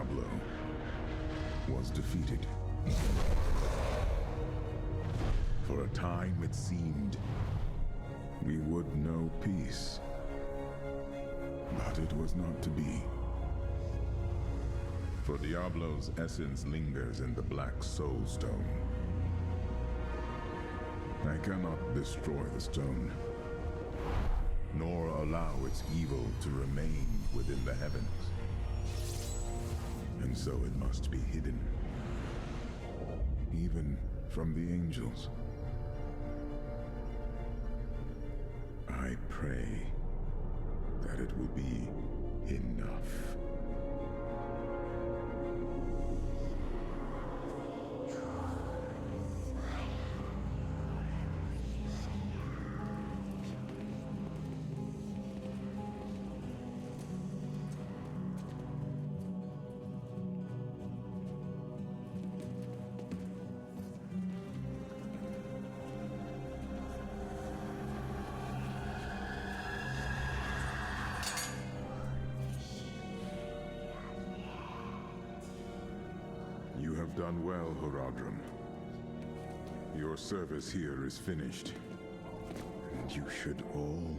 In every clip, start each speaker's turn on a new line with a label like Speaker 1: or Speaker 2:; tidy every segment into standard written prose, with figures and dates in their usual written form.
Speaker 1: Diablo was defeated. For a time it seemed we would know peace. But it was not to be. For Diablo's essence lingers in the Black Soulstone. I cannot destroy the stone, nor allow its evil to remain within the heavens. And so it must be hidden, even from the angels. I pray that it will be enough. You have done well, Horadrim. Your service here is finished, and you should all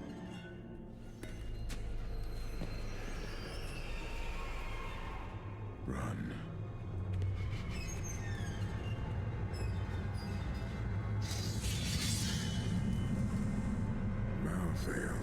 Speaker 1: run. Malthael.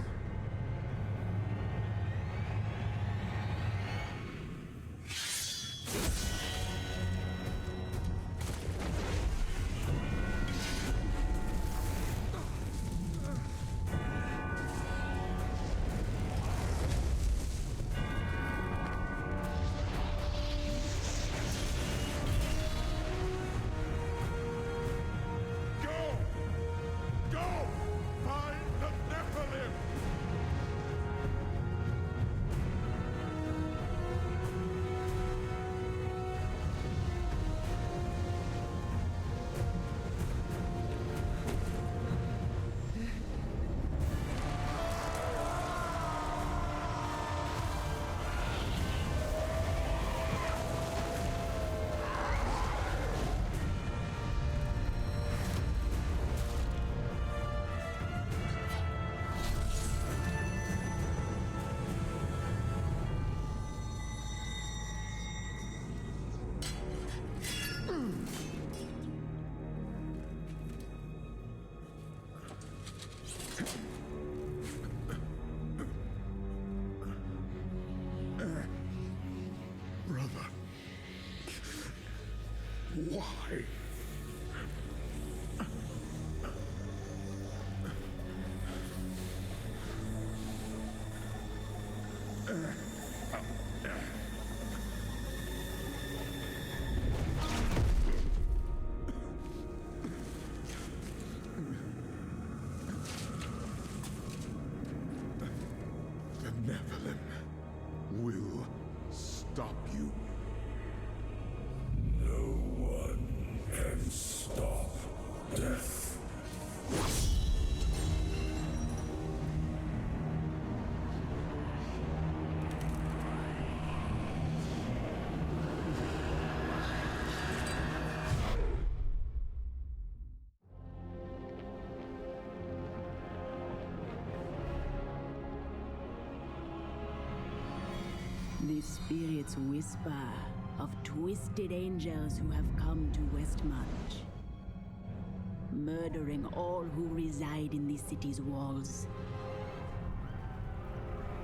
Speaker 1: Why? The Nephilim will stop you.
Speaker 2: No one can stop death.
Speaker 3: The spirits whisper of twisted angels who have come to Westmarch, murdering all who reside in the city's walls.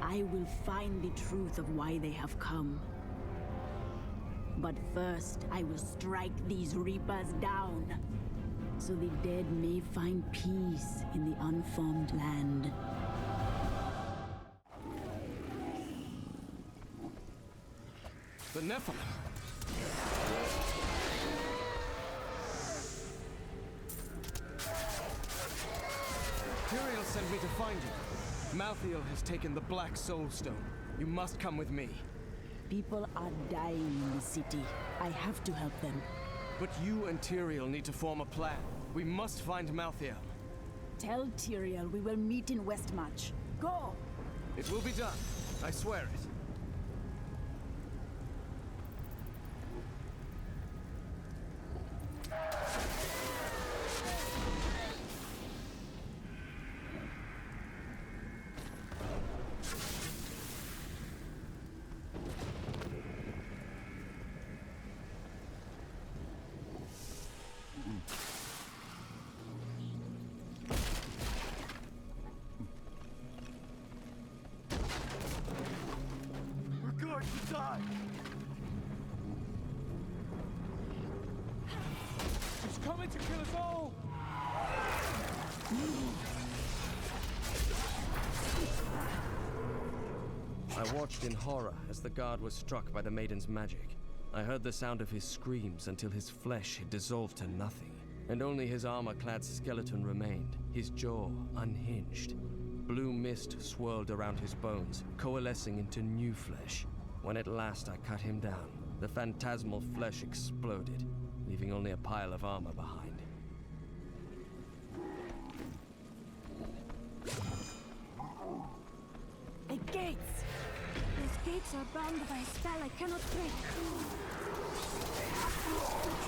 Speaker 3: I will find the truth of why they have come. But first, I will strike these reapers down, so the dead may find peace in the unformed land.
Speaker 4: The Nephilim! Tyrael sent me to find you. Malthael has taken the Black Soulstone. You must come with me.
Speaker 3: People are dying in the city. I have to help them.
Speaker 4: But you and Tyrael need to form a plan. We must find Malthael.
Speaker 3: Tell Tyrael we will meet in Westmarch. Go!
Speaker 4: It will be done. I swear it. I watched in horror as the guard was struck by the maiden's magic. I heard the sound of his screams until his flesh had dissolved to nothing, and only his armor-clad skeleton remained, his jaw unhinged. Blue mist swirled around his bones, coalescing into new flesh. When at last I cut him down, the phantasmal flesh exploded, leaving only a pile of armor behind.
Speaker 3: The gates! Those gates are bound by a spell I cannot break.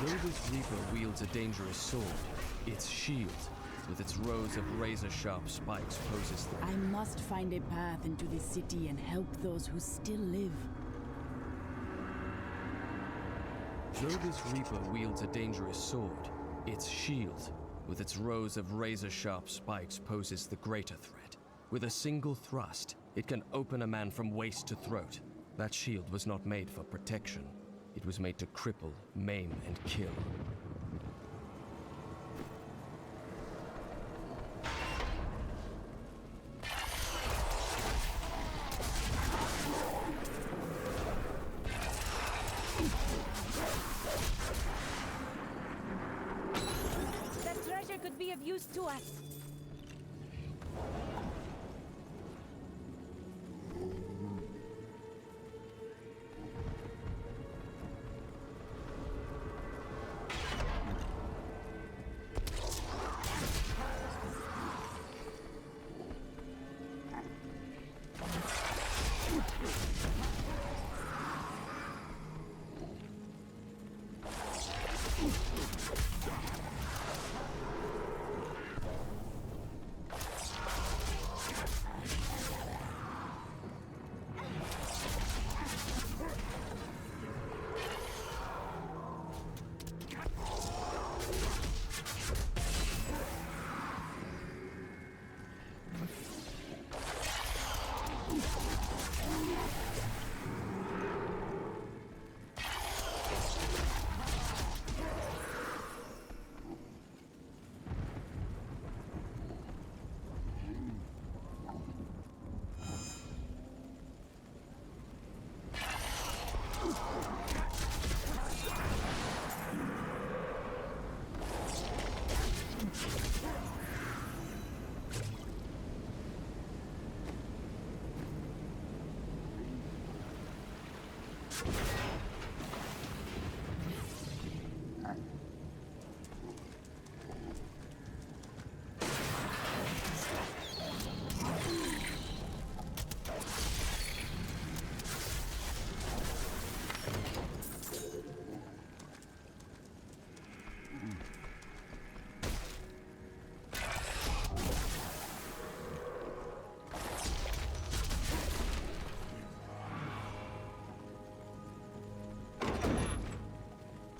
Speaker 4: Though this Reaper wields a dangerous sword, its shield, with its rows of razor-sharp spikes, poses threat.
Speaker 3: I must find a path into the city and help those who still live.
Speaker 4: Though this Reaper wields a dangerous sword, its shield, with its rows of razor-sharp spikes, poses the greater threat. With a single thrust, it can open a man from waist to throat. That shield was not made for protection. It was made to cripple, maim, and kill.
Speaker 3: That treasure could be of use to us.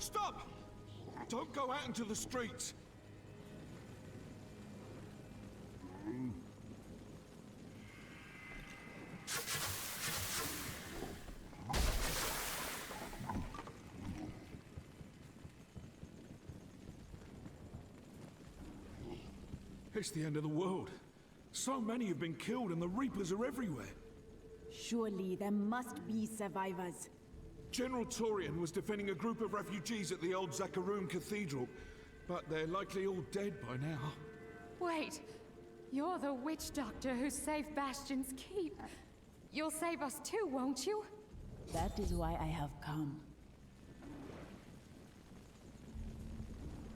Speaker 5: Stop! Don't go out into the streets! It's the end of the world. So many have been killed and the Reapers are everywhere.
Speaker 3: Surely there must be survivors.
Speaker 5: General Torian was defending a group of refugees at the old Zakharoom Cathedral, but they're likely all dead by now.
Speaker 6: Wait, you're the witch doctor who saved Bastion's keep. You'll save us too, won't you?
Speaker 3: That is why I have come.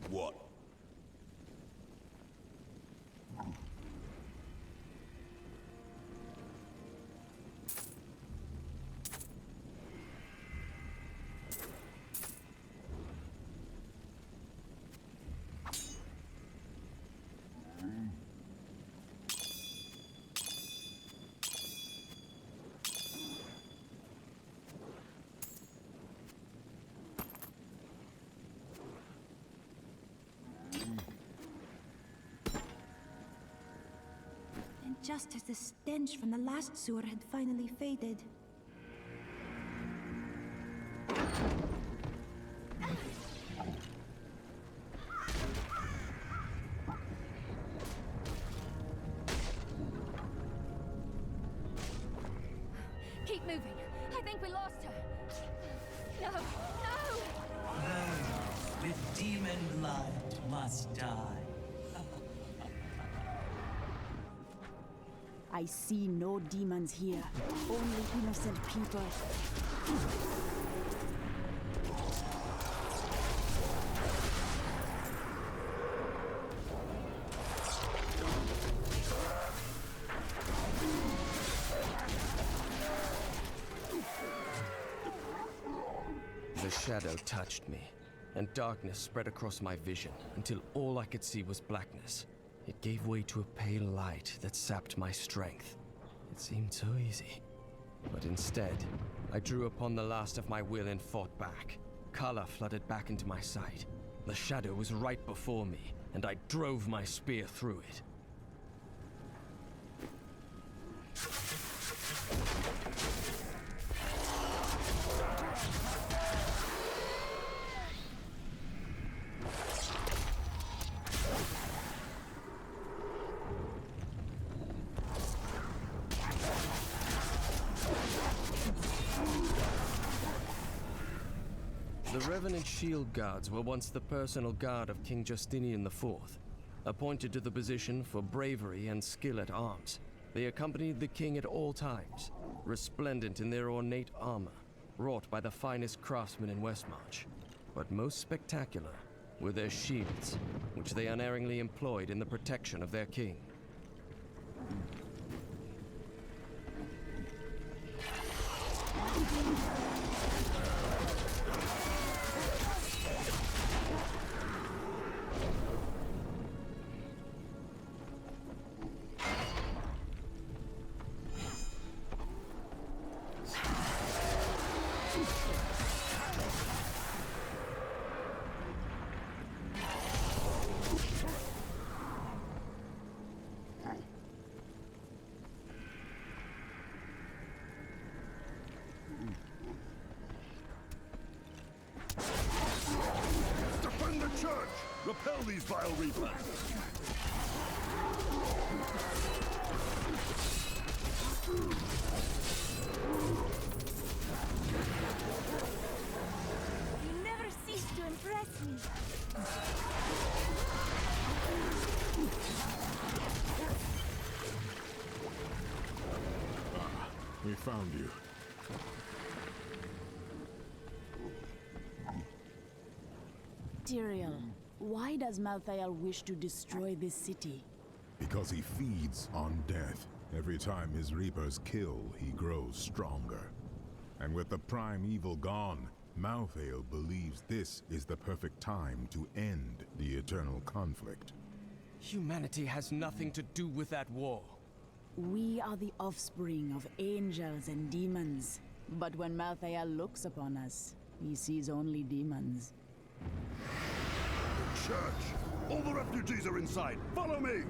Speaker 5: What?
Speaker 7: Just as the stench from the last sewer had finally faded.
Speaker 6: Keep Keep moving. I think we lost her. No, no!
Speaker 8: Those with demon blood must die.
Speaker 3: I see no demons here, only innocent people.
Speaker 4: The shadow touched me, and darkness spread across my vision until all I could see was blackness. It gave way to a pale light that sapped my strength. It seemed so easy. But instead, I drew upon the last of my will and fought back. Color flooded back into my sight. The shadow was right before me, and I drove my spear through it. The Revenant Shield Guards were once the personal guard of King Justinian IV, appointed to the position for bravery and skill at arms. They accompanied the king at all times, resplendent in their ornate armor, wrought by the finest craftsmen in Westmarch. But most spectacular were their shields, which they unerringly employed in the protection of their king.
Speaker 2: Defend the church! Repel these vile reapers!
Speaker 7: You never cease to impress me.
Speaker 1: We found you.
Speaker 3: Tyrael, why does Malthael wish to destroy this city?
Speaker 1: Because he feeds on death. Every time his reapers kill, he grows stronger. And with the prime evil gone, Malthael believes this is the perfect time to end the eternal conflict.
Speaker 4: Humanity has nothing to do with that war.
Speaker 3: We are the offspring of angels and demons. But when Malthael looks upon us, he sees only demons.
Speaker 2: The church! All the refugees are inside! Follow me!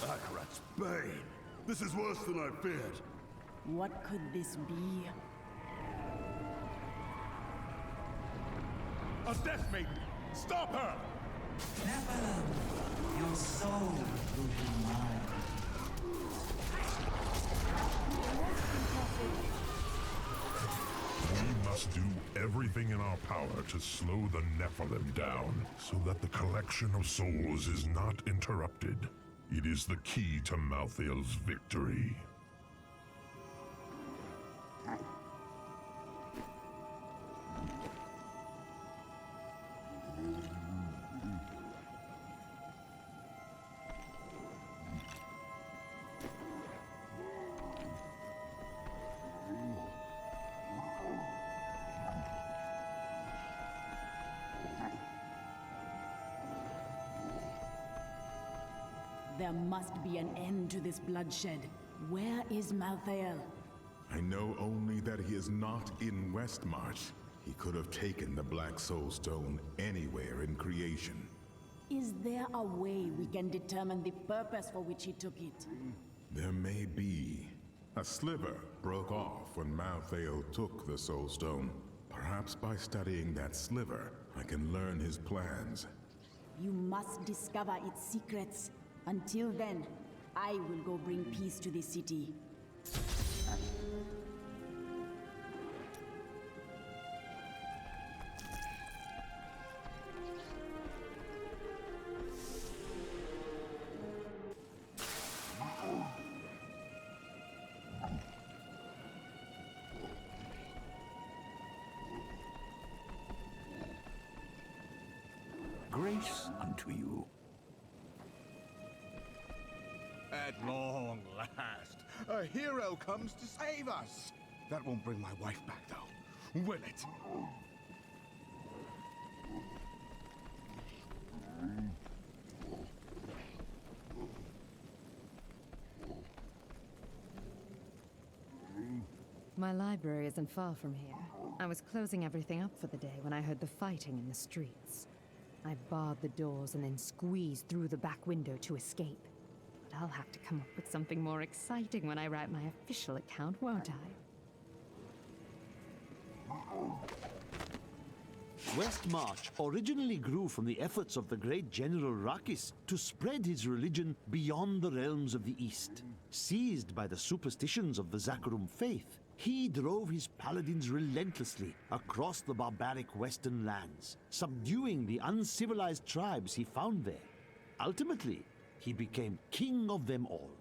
Speaker 2: Akarat's bane! This is worse than I feared!
Speaker 3: What could this be?
Speaker 5: A Death Maiden! Stop her!
Speaker 8: Nephilim, your soul will be mine.
Speaker 2: We must do everything in our power to slow the Nephilim down, so that the collection of souls is not interrupted. It is the key to Malthael's victory.
Speaker 3: There must be an end to this bloodshed. Where is Malthael?
Speaker 1: I know only that he is not in Westmarch. He could have taken the Black Soulstone anywhere in creation.
Speaker 3: Is there a way we can determine the purpose for which he took it?
Speaker 1: There may be. A sliver broke off when Malthael took the Soulstone. Perhaps by studying that sliver, I can learn his plans.
Speaker 3: You must discover its secrets. Until then, I will go bring peace to the city.
Speaker 9: Grace unto you.
Speaker 10: At long last, a hero comes to save us. That won't bring my wife back, though, will it?
Speaker 11: My library isn't far from here. I was closing everything up for the day when I heard the fighting in the streets. I barred the doors and then squeezed through the back window to escape. But I'll have to come up with something more exciting when I write my official account, won't I?
Speaker 12: Westmarch originally grew from the efforts of the great General Rakis to spread his religion beyond the realms of the East. Seized by the superstitions of the Zakarum faith, he drove his paladins relentlessly across the barbaric western lands, subduing the uncivilized tribes he found there. Ultimately, he became king of them all.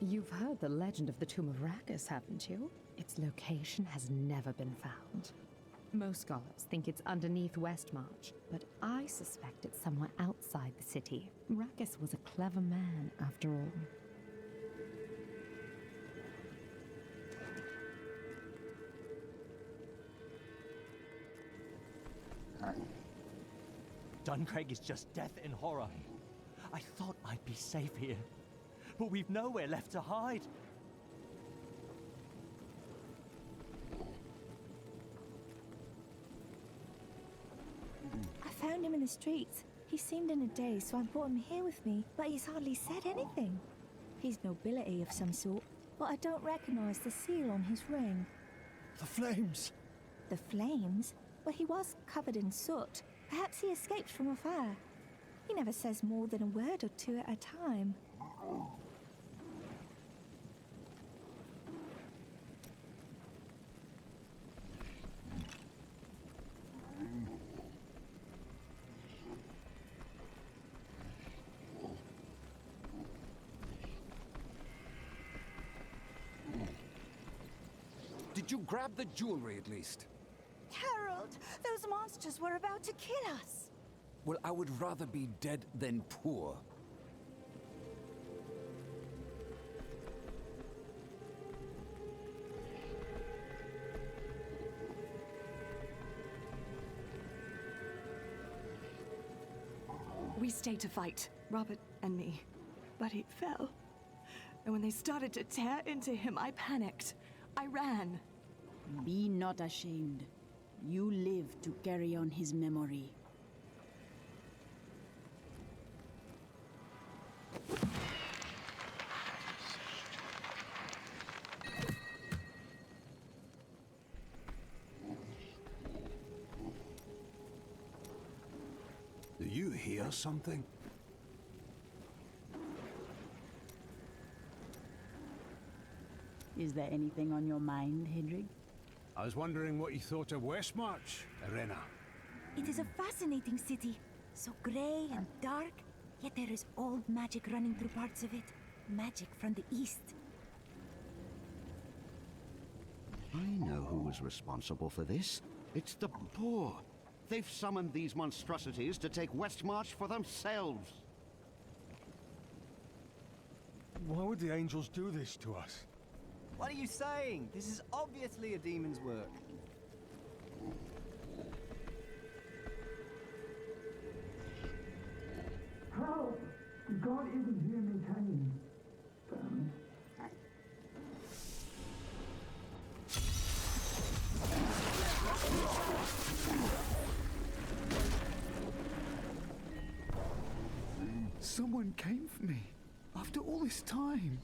Speaker 11: You've heard the legend of the Tomb of Rakis, haven't you? Its location has never been found. Most scholars think it's underneath Westmarch, but I suspect it's somewhere outside the city. Rakis was a clever man, after all.
Speaker 13: Duncraig is just death and horror. I thought I'd be safe here, but we've nowhere left to hide.
Speaker 7: I found him in the streets. He seemed in a daze, so I brought him here with me, but he's hardly said anything. He's nobility of some sort, but I don't recognize the seal on his ring.
Speaker 9: The flames!
Speaker 7: The flames? Well, he was covered in soot. Perhaps he escaped from a fire. He never says more than a word or two at a time.
Speaker 9: Did you grab the jewelry at least?
Speaker 7: Harold, those monsters were about to kill us.
Speaker 9: Well, I would rather be dead than poor.
Speaker 14: We stayed to fight, Robert and me, but he fell. And when they started to tear into him, I panicked. I ran.
Speaker 3: Be not ashamed. You live to carry on his memory.
Speaker 9: Do you hear something?
Speaker 3: Is there anything on your mind, Hedrig?
Speaker 15: I was wondering what you thought of Westmarch, Arena.
Speaker 7: It is a fascinating city. So grey and dark, yet there is old magic running through parts of it. Magic from the east.
Speaker 16: I know who is responsible for this. It's the poor. They've summoned these monstrosities to take Westmarch for themselves.
Speaker 17: Why would the angels do this to us?
Speaker 13: What are you saying? This is obviously a demon's work.
Speaker 18: Help! God isn't hear me hanging. Damn
Speaker 17: Someone came for me, after all this time.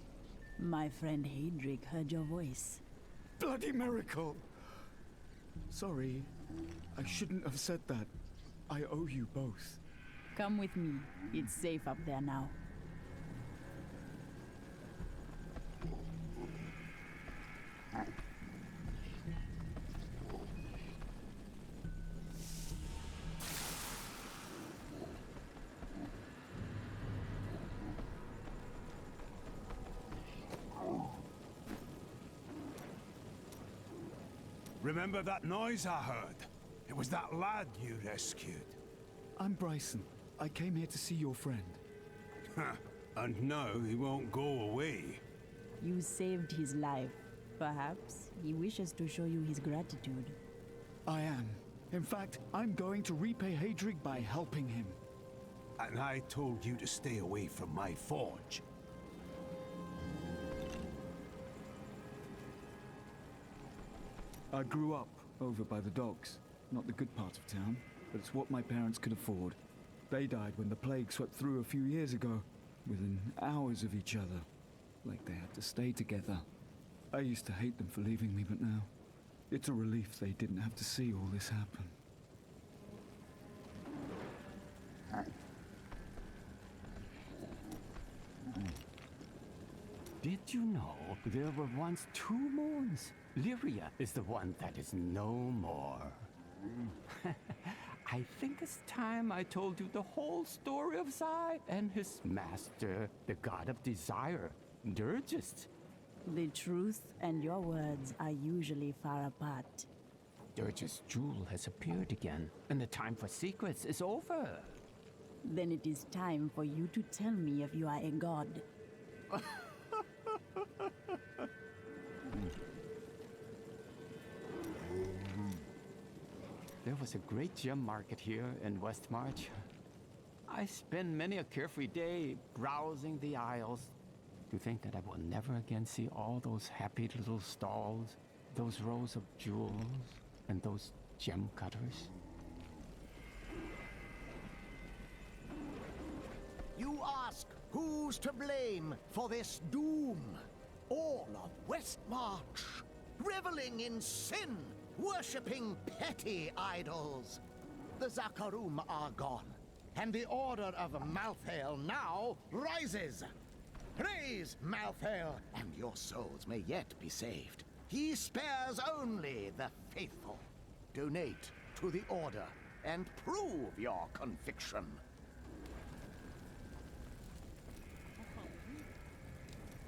Speaker 3: My friend Hedrig heard your voice.
Speaker 19: bloody miracle! Sorry, I shouldn't have said that. I owe you both.
Speaker 3: Come with me. It's safe up there now.
Speaker 10: Remember that noise I heard? It was that lad you rescued.
Speaker 19: I'm Bryson. I came here to see your friend.
Speaker 10: And now he won't go away.
Speaker 3: You saved his life. Perhaps he wishes to show you his gratitude.
Speaker 19: I am. In fact, I'm going to repay Hadrig by helping him.
Speaker 10: And I told you to stay away from my forge.
Speaker 19: I grew up over by the docks. Not the good part of town, but it's what my parents could afford. They died when the plague swept through a few years ago, within hours of each other. Like they had to stay together. I used to hate them for leaving me, but now it's a relief they didn't have to see all this happen.
Speaker 20: Did you know there were once 2 moons? Lyria is the one that is no more. I think it's time I told you the whole story of Zai and his master, the god of desire, Dirgist.
Speaker 3: The truth and your words are usually far apart.
Speaker 20: Dirgist's jewel has appeared again, and the time for secrets is over.
Speaker 3: Then it is time for you to tell me if you are a god.
Speaker 20: There was a great gem market here in Westmarch. I spend many a carefree day browsing the aisles. To think that I will never again see all those happy little stalls, those rows of jewels, and those gem cutters.
Speaker 21: You ask who's to blame for this doom? All of Westmarch, reveling in sin, worshipping petty idols. The Zakarum are gone, and the order of Malthael now rises. Praise Malthael, and your souls may yet be saved. He spares only the faithful. Donate to the order and prove your conviction.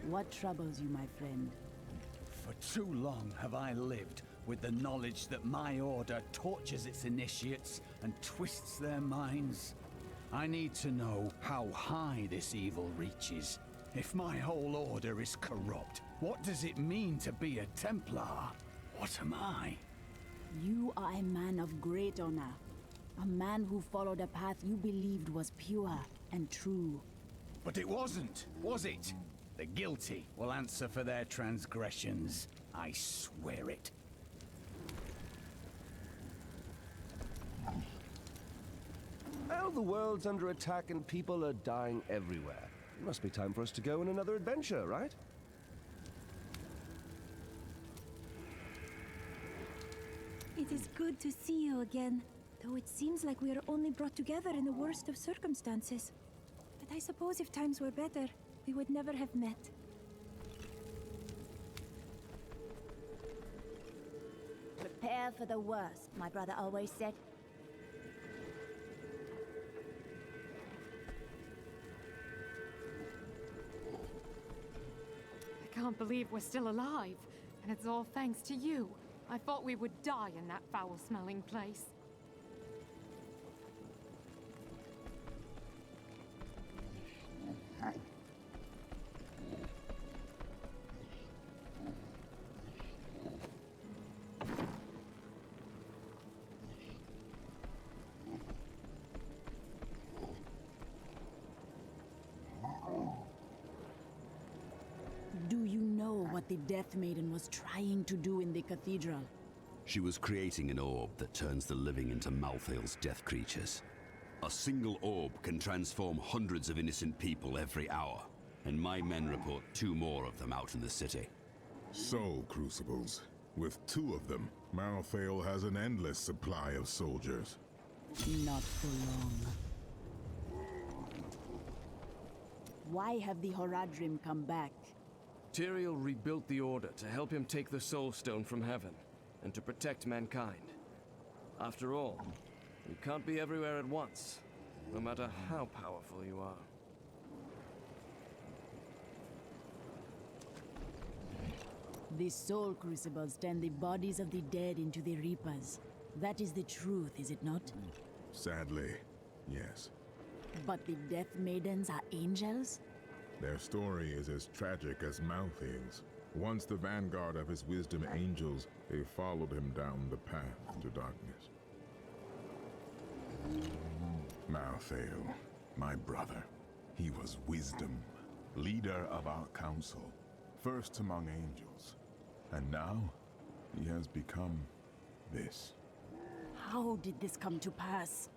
Speaker 3: What troubles you, my friend?
Speaker 22: For too long have I lived with the knowledge that my order tortures its initiates and twists their minds. I need to know how high this evil reaches. If my whole order is corrupt, what does it mean to be a Templar? What am I?
Speaker 3: You are a man of great honor. A man who followed a path you believed was pure and true.
Speaker 22: But it wasn't, was it? The guilty will answer for their transgressions. I swear it.
Speaker 23: Well, the world's under attack and people are dying everywhere. It must be time for us to go on another adventure, right?
Speaker 7: It is good to see you again, though it seems like we are only brought together in the worst of circumstances. But I suppose if times were better, we would never have met.
Speaker 24: Prepare for the worst, my brother always said.
Speaker 6: I can't believe we're still alive, and it's all thanks to you. I thought we would die in that foul-smelling place.
Speaker 3: Do you know what the Death Maiden was trying to do in the cathedral?
Speaker 25: She was creating an orb that turns the living into Malthael's death creatures. A single orb can transform hundreds of innocent people every hour, and my men report 2 more of them out in the city.
Speaker 1: So, Crucibles, With 2 of them, Malthael has an endless supply of soldiers.
Speaker 3: Not for long. Why have the Horadrim come back?
Speaker 2: Tyrael rebuilt the Order to help him take the Soulstone from heaven, and to protect mankind. After all, you can't be everywhere at once, no matter how powerful you are.
Speaker 3: The Soul Crucibles turn the bodies of the dead into the Reapers. That is the truth, is it not?
Speaker 1: Sadly, yes.
Speaker 3: But the Death Maidens are angels?
Speaker 1: Their story is as tragic as Malthael's. Once the vanguard of his wisdom angels, they followed him down the path to darkness. Malthael, my brother. He was wisdom, leader of our council, first among angels. And now, he has become this.
Speaker 3: How did this come to pass?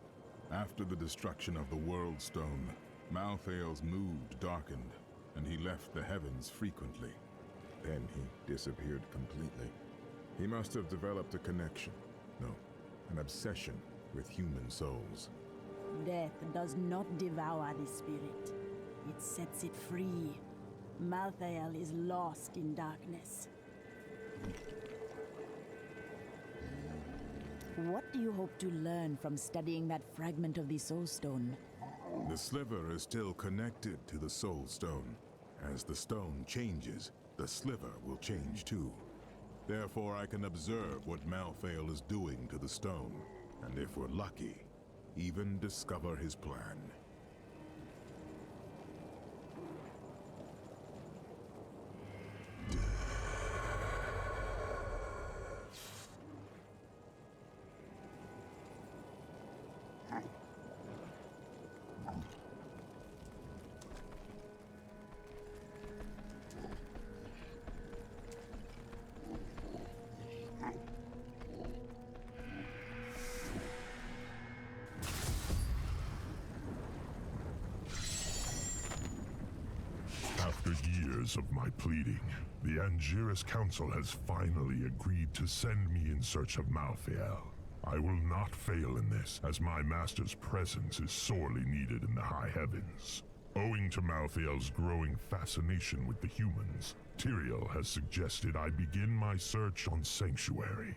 Speaker 1: After the destruction of the World Stone, Malthael's mood darkened, and he left the heavens frequently. Then he disappeared completely. He must have developed a connection, no, an obsession with human souls.
Speaker 3: Death does not devour the spirit. It sets it free. Malthael is lost in darkness. What do you hope to learn from studying that fragment of the Soulstone?
Speaker 1: The sliver is still connected to the Soulstone. As the stone changes, the sliver will change too. Therefore, I can observe what Malthael is doing to the stone, and if we're lucky, even discover his plan.
Speaker 4: After years of my pleading, the Angiris Council has finally agreed to send me in search of Malthael. I will not fail in this, as my master's presence is sorely needed in the high heavens. Owing to Malthael's growing fascination with the humans, Tyrael has suggested I begin my search on Sanctuary.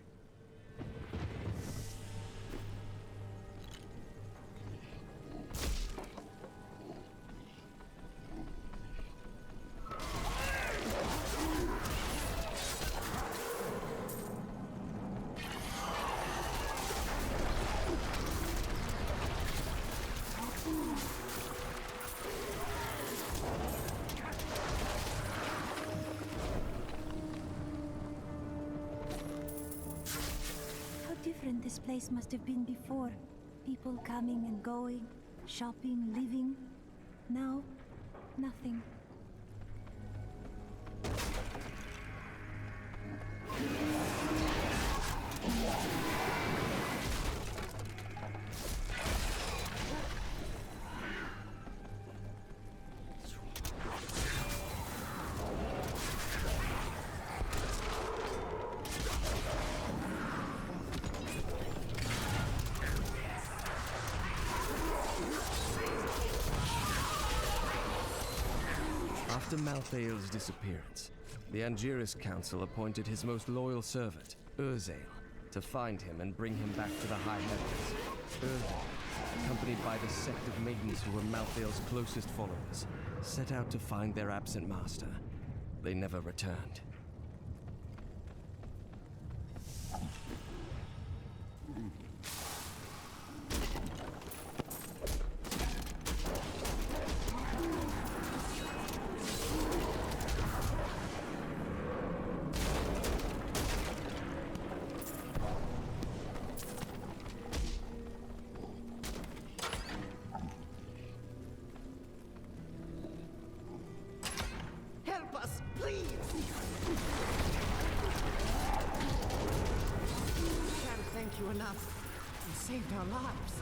Speaker 7: This place must have been before. People coming and going, shopping, living. Now, nothing.
Speaker 2: After Malthael's disappearance, the Angiris Council appointed his most loyal servant, Urzael, to find him and bring him back to the high heavens. Urzael, accompanied by the sect of maidens who were Malthael's closest followers, set out to find their absent master. They never returned.
Speaker 21: Help us, please!
Speaker 5: Can't thank you enough. You saved our lives.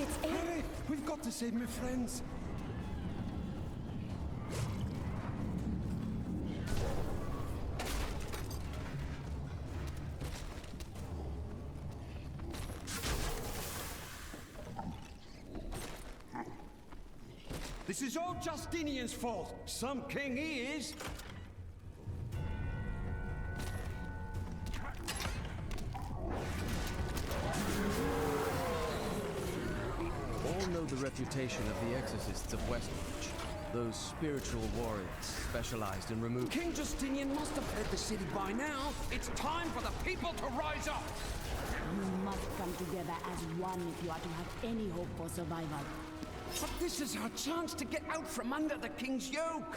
Speaker 7: spirits, eh?
Speaker 23: Hurry! We've got to save my friends!
Speaker 8: This is all Justinian's fault. Some king he is.
Speaker 2: All know the reputation of the exorcists of Westmarch. Those spiritual warriors specialized in removing...
Speaker 8: King Justinian must have fled the city by now. It's time for the people to rise up.
Speaker 3: You must come together as one if you are to have any hope for survival.
Speaker 8: But this is our chance to get out from under the king's yoke.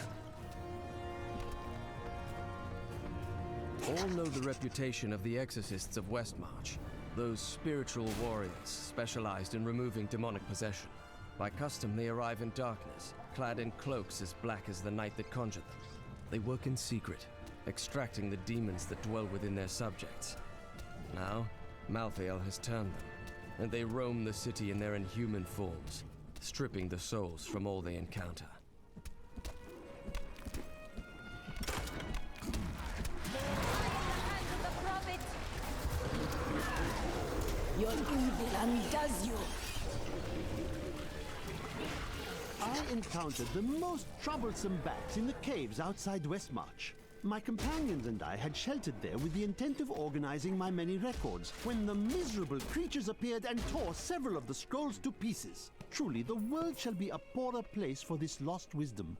Speaker 2: All know the reputation of the exorcists of Westmarch. Those spiritual warriors specialized in removing demonic possession. By custom, they arrive in darkness, clad in cloaks as black as the night that conjured them. They work in secret, extracting the demons that dwell within their subjects. Now, Malthael has turned them, and they roam the city in their inhuman forms, stripping the souls from all they encounter.
Speaker 3: Your evil undoes you.
Speaker 9: I encountered the most troublesome bats in the caves outside Westmarch. My companions and I had sheltered there with the intent of organizing my many records, when the miserable creatures appeared and tore several of the scrolls to pieces. Truly, the world shall be a poorer place for this lost wisdom.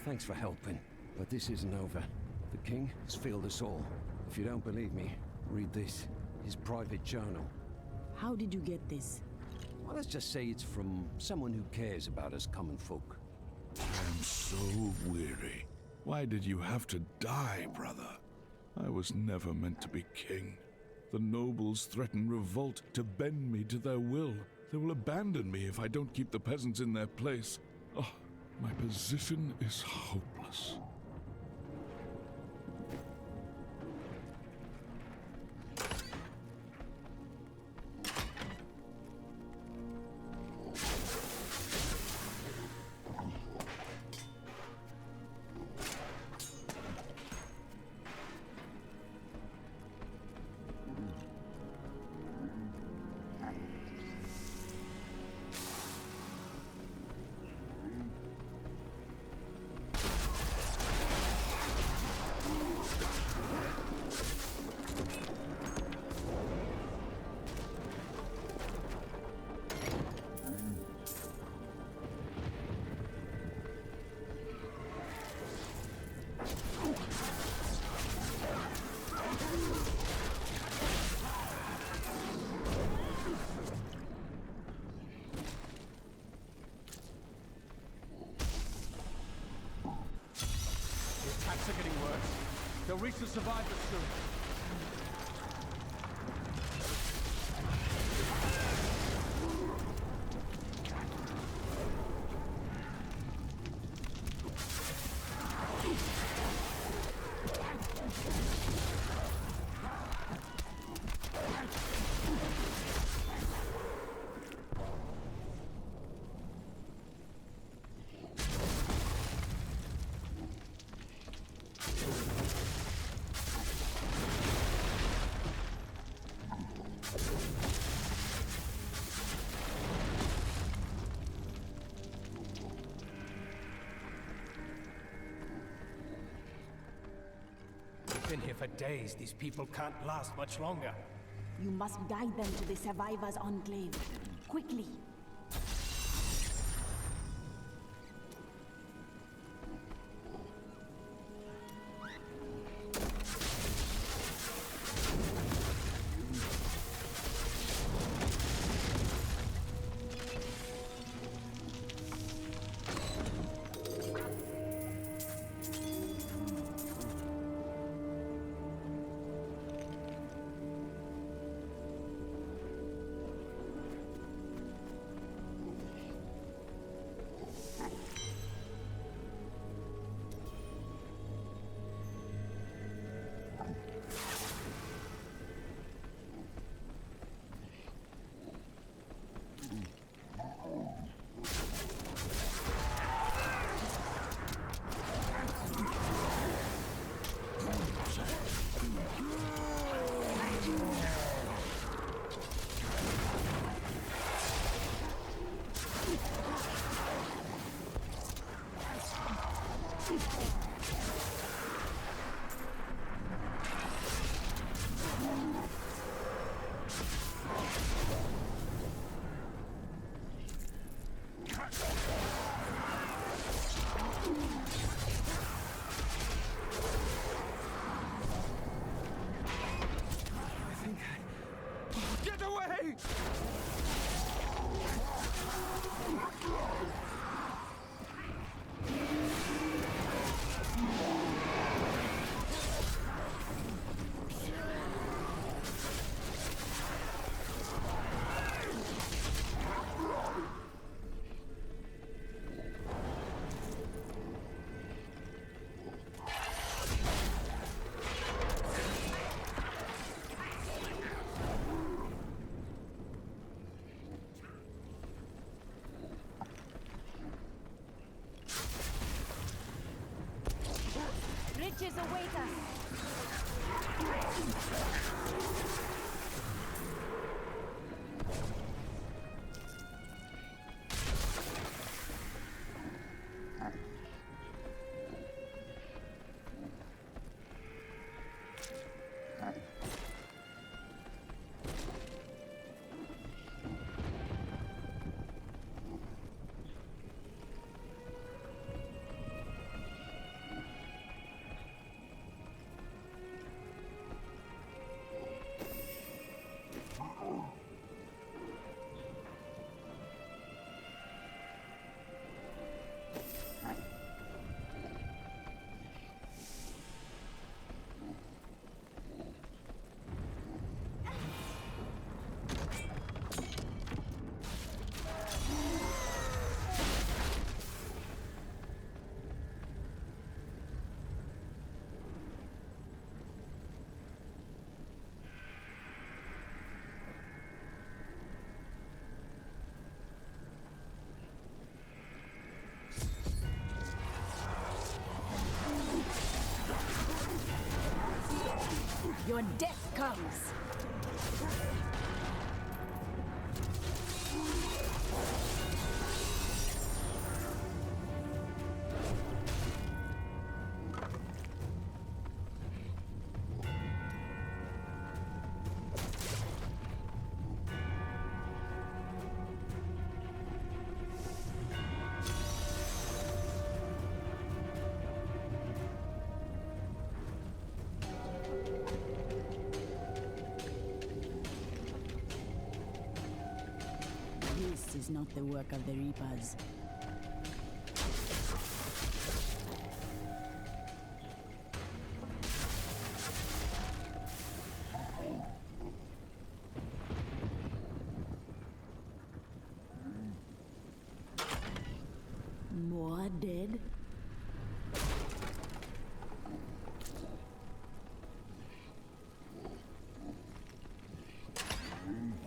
Speaker 8: Thanks for helping, but this isn't over. The king has failed us all. If you don't believe me, read this. His private journal.
Speaker 3: How did you get this?
Speaker 8: Well, let's just say it's from someone who cares about us common folk.
Speaker 4: I'm so weary. Why did you have to die, brother? I was never meant to be king. The nobles threaten revolt to bend me to their will. They will abandon me if I don't keep the peasants in their place. Oh, my position is hopeless.
Speaker 22: Attacks are getting worse. They'll reach the survivors soon.
Speaker 11: Been here for days. These people can't last much longer.
Speaker 3: You must guide them to the survivors' enclave. Quickly.
Speaker 24: await us.
Speaker 3: Your death comes! This is not the work of the Reapers. More dead?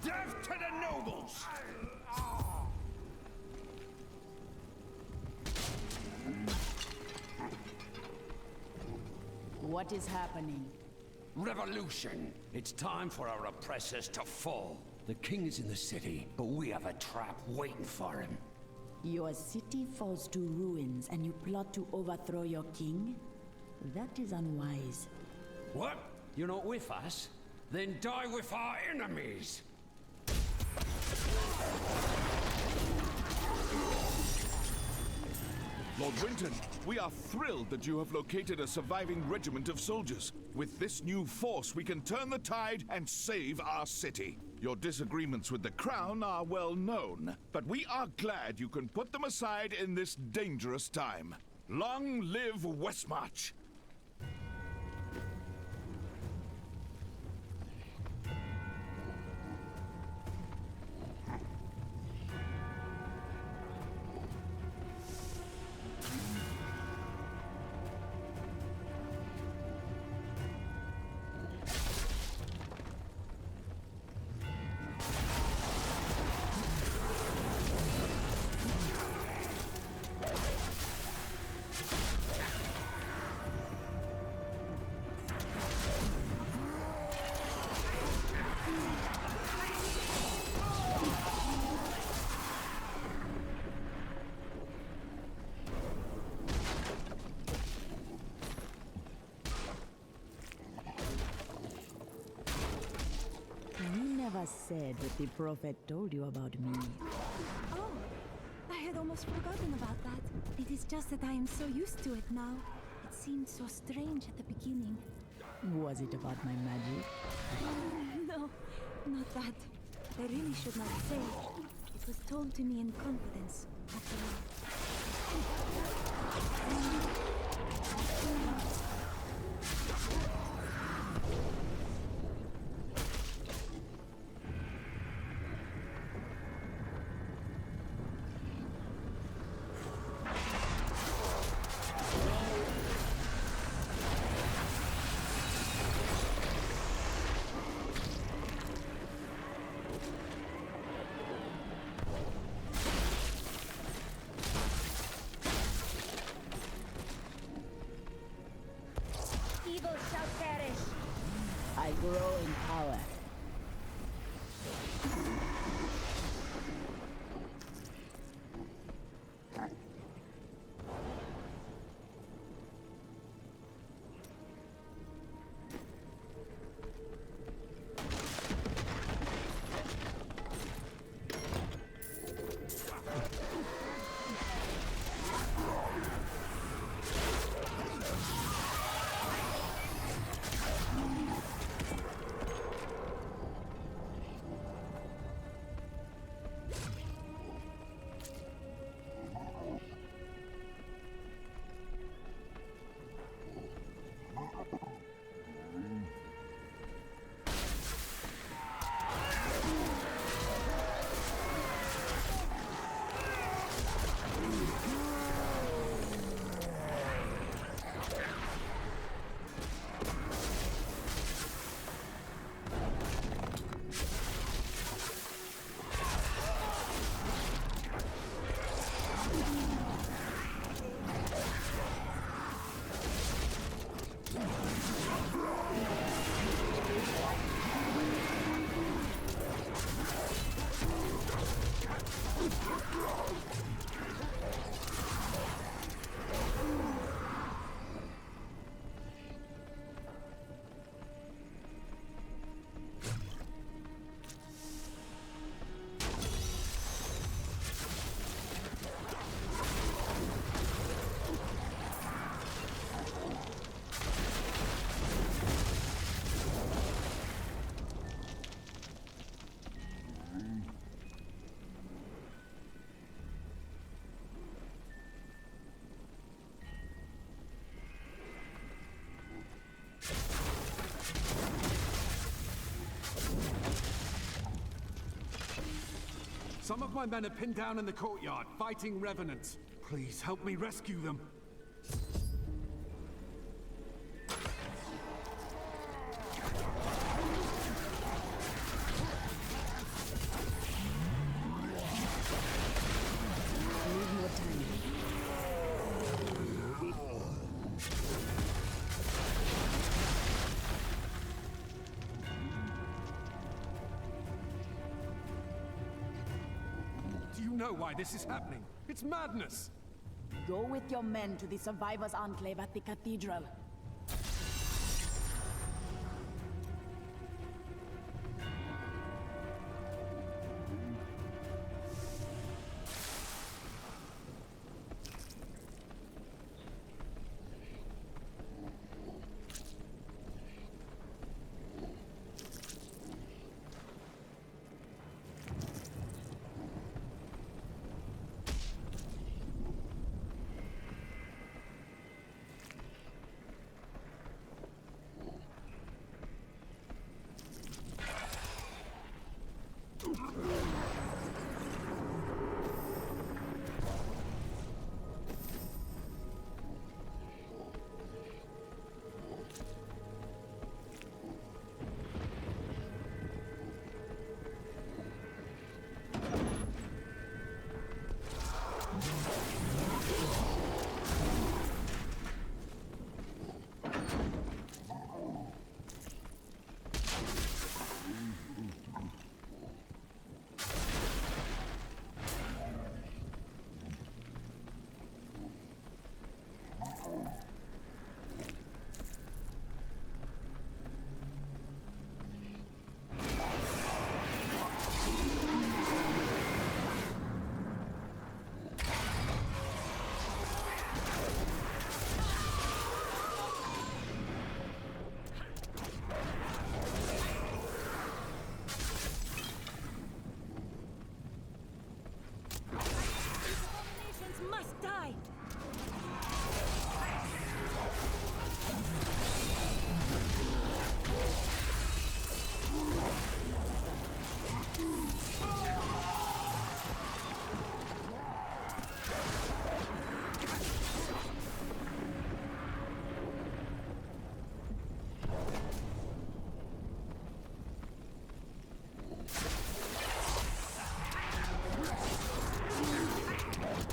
Speaker 22: Death to the nobles!
Speaker 3: What is happening?
Speaker 8: Revolution! It's time for our oppressors to fall. The king is in the city, but we have a trap waiting for him.
Speaker 3: Your city falls to ruins and you plot to overthrow your king? That is unwise.
Speaker 8: What? You're not with us? Then die with our enemies!
Speaker 10: Lord Wynton, we are thrilled that you have located a surviving regiment of soldiers. With this new force, we can turn the tide and save our city. Your disagreements with the Crown are well known, but we are glad you can put them aside in this dangerous time. Long live Westmarch!
Speaker 3: Said what the prophet told you about me.
Speaker 7: Oh, I had almost forgotten about that. It is just that I am so used to it now. It seemed so strange at the beginning.
Speaker 3: Was it about my magic?
Speaker 7: No, not that. I really should not say. It was told to me in confidence, after
Speaker 12: Some of my men are pinned down in the courtyard, fighting revenants. Please help me rescue them. Do you know why this is happening? It's madness!
Speaker 3: Go with your men to the Survivors' Enclave at the Cathedral.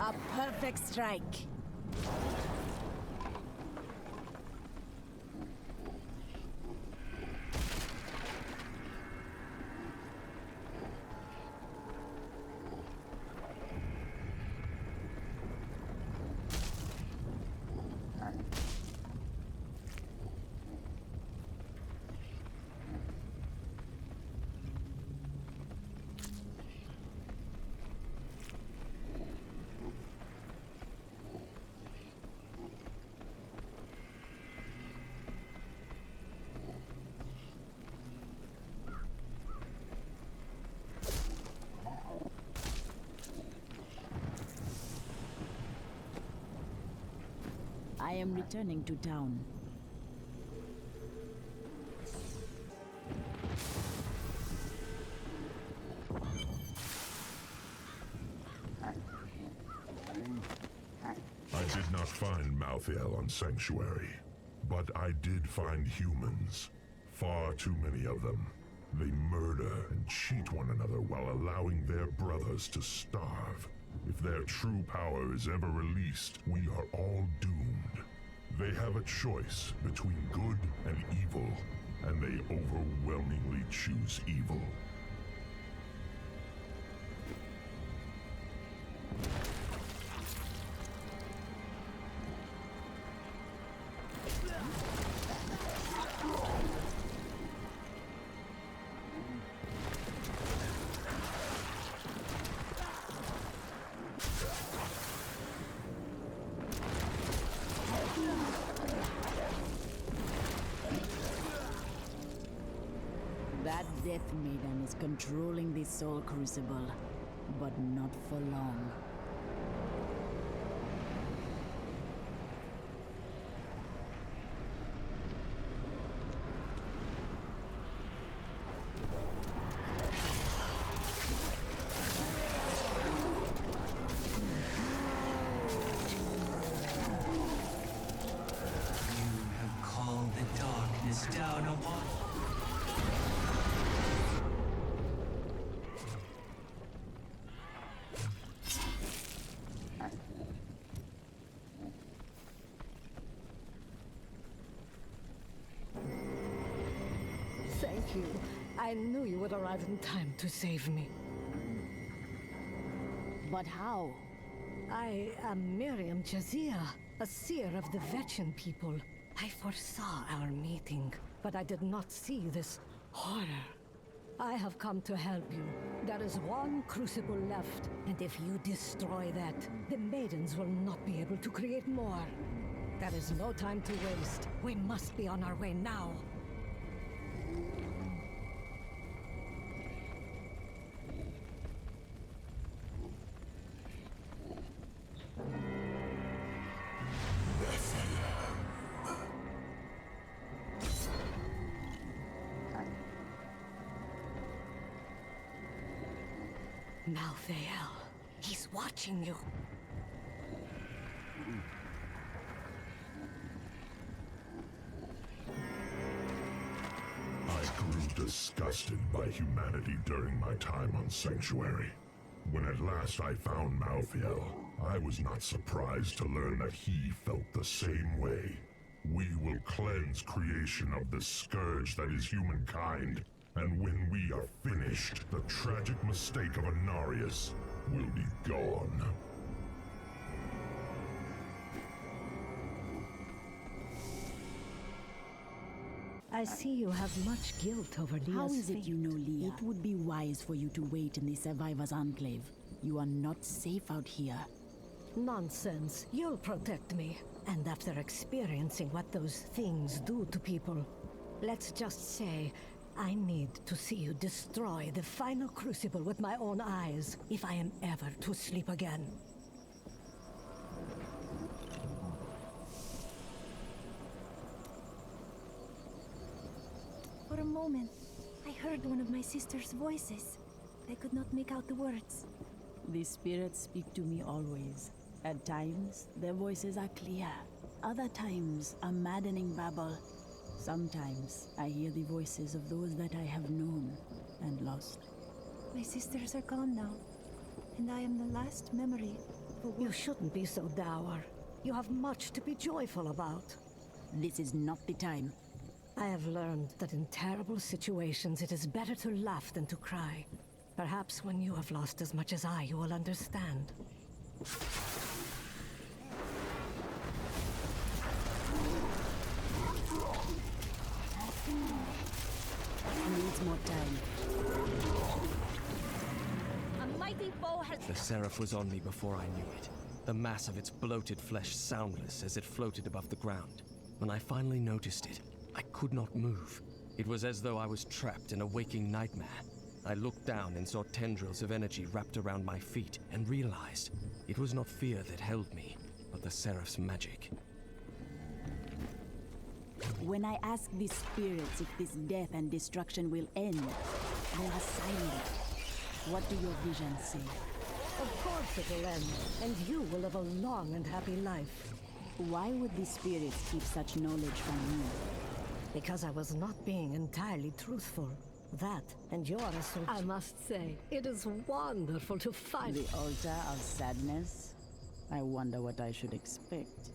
Speaker 3: A perfect strike. I am returning to town.
Speaker 4: I did not find Malthael on Sanctuary, but I did find humans. Far too many of them. They murder and cheat one another while allowing their brothers to starve. If their true power is ever released, we are all doomed. They have a choice between good and evil, and they overwhelmingly choose evil.
Speaker 3: That Death Maiden is controlling the Soul Crucible, but not for long.
Speaker 5: you. I knew you would arrive in time to save me.
Speaker 3: But how?
Speaker 5: I am Miriam Jazia, a seer of the Vetchin people. I foresaw our meeting, but I did not see this horror. I have come to help you. There is one crucible left, and if you destroy that, the maidens will not be able to create more. There is no time to waste. We must be on our way now. Malthael, he's watching you.
Speaker 4: I grew disgusted by humanity during my time on Sanctuary. When at last I found Malthael, I was not surprised to learn that he felt the same way. We will cleanse creation of the scourge that is humankind, and when we are finished, the tragic mistake of Anarius will be gone.
Speaker 5: I see you have much guilt over Leah's
Speaker 3: How is it
Speaker 5: fate.
Speaker 3: you know Leah? It would be wise for you to wait in the Survivors' Enclave. You are not safe out here.
Speaker 5: Nonsense. You'll protect me. And after experiencing what those things do to people, let's just say I need to see you destroy the final crucible with my own eyes if I am ever to sleep again.
Speaker 7: For a moment, I heard one of my sister's voices. I could not make out the words.
Speaker 3: The spirits speak to me always. At times, their voices are clear. Other times, a maddening babble. Sometimes, I hear the voices of those that I have known and lost.
Speaker 7: My sisters are gone now, and I am the last memory of a
Speaker 5: You shouldn't be so dour. You have much to be joyful about.
Speaker 3: This is not the time.
Speaker 5: I have learned that in terrible situations it is better to laugh than to cry. Perhaps when you have lost as much as I, you will understand.
Speaker 3: Needs more time.
Speaker 7: A mighty foe has...
Speaker 2: The seraph was on me before I knew it. The mass of its bloated flesh soundless as it floated above the ground. When I finally noticed it, I could not move. It was as though I was trapped in a waking nightmare. I looked down and saw tendrils of energy wrapped around my feet and realized it was not fear that held me, but the seraph's magic.
Speaker 3: When I ask the spirits if this death and destruction will end, they are silent. What do your visions say?
Speaker 5: Of course it will end, and you will live a long and happy life.
Speaker 3: Why would the spirits keep such knowledge from me?
Speaker 5: Because I was not being entirely truthful. That, and your assault. I must say, it is wonderful to find...
Speaker 3: The altar of sadness? I wonder what I should expect.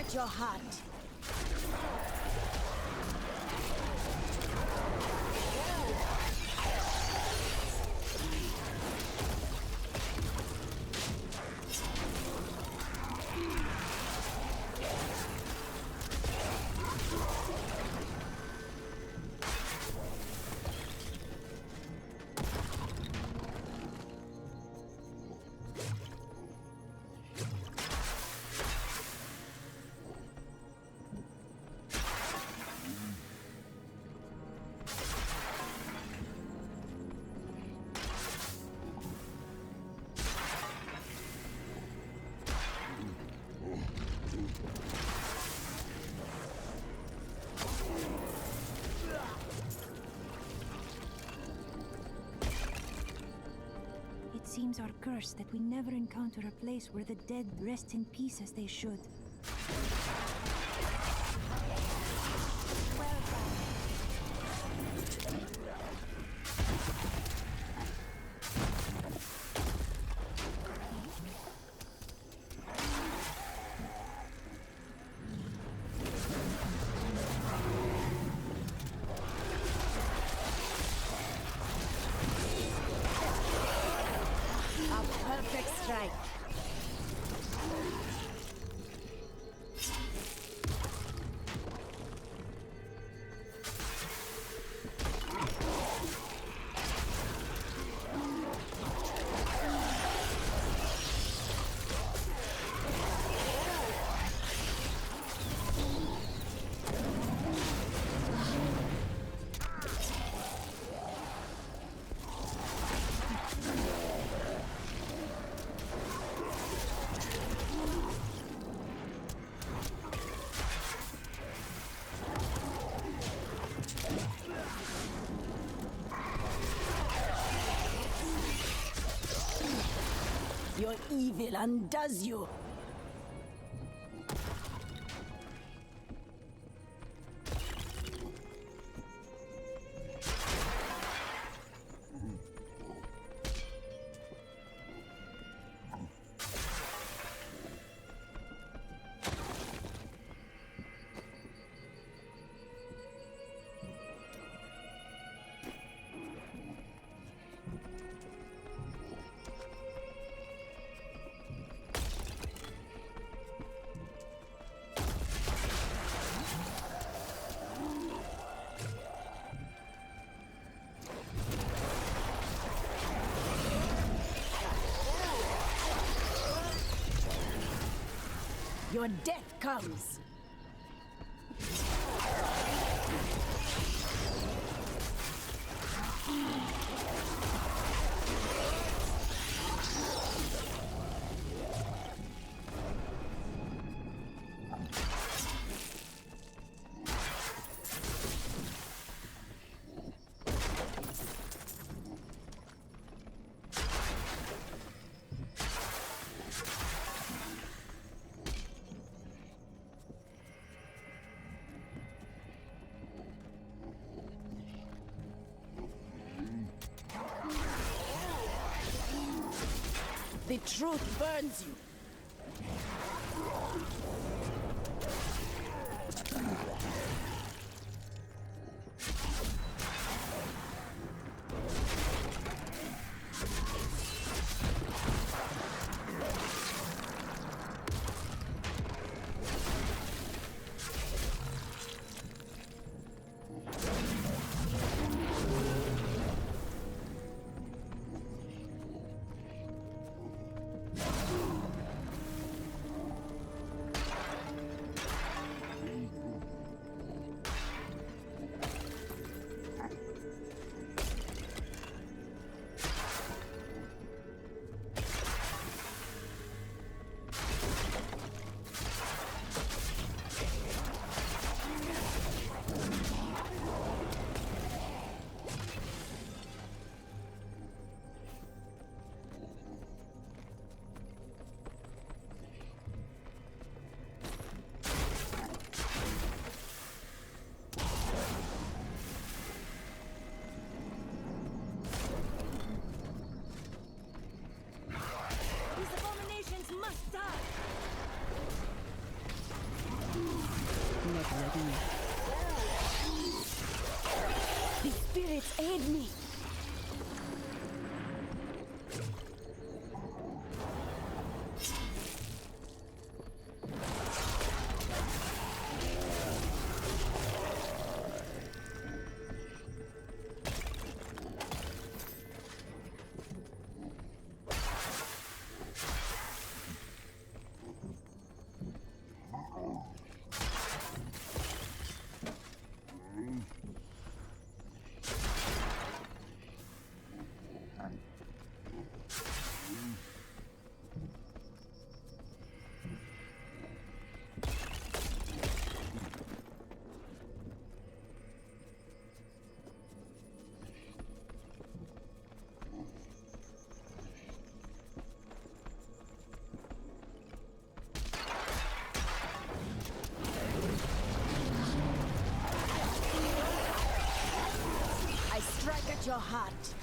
Speaker 3: at your heart.
Speaker 7: It seems our curse that we never encounter a place where the dead rest in peace as they should.
Speaker 3: Strike. Your evil undoes you. Your death comes. The truth burns you. Knights, aid me! Your heart.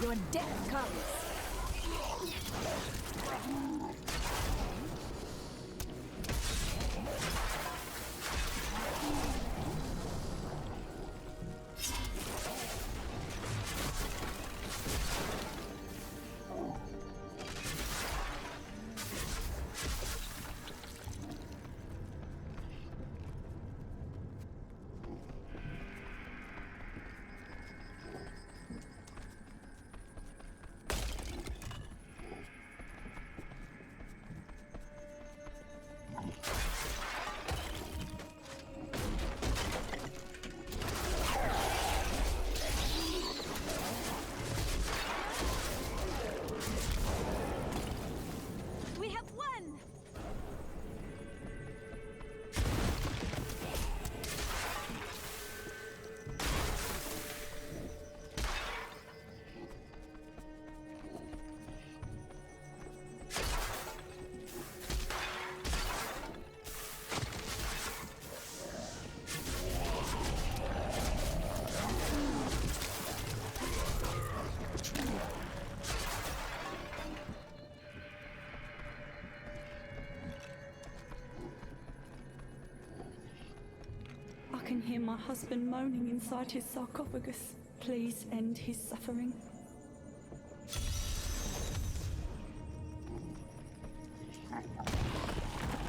Speaker 3: Your death comes.
Speaker 13: my husband moaning inside his sarcophagus. Please end his suffering.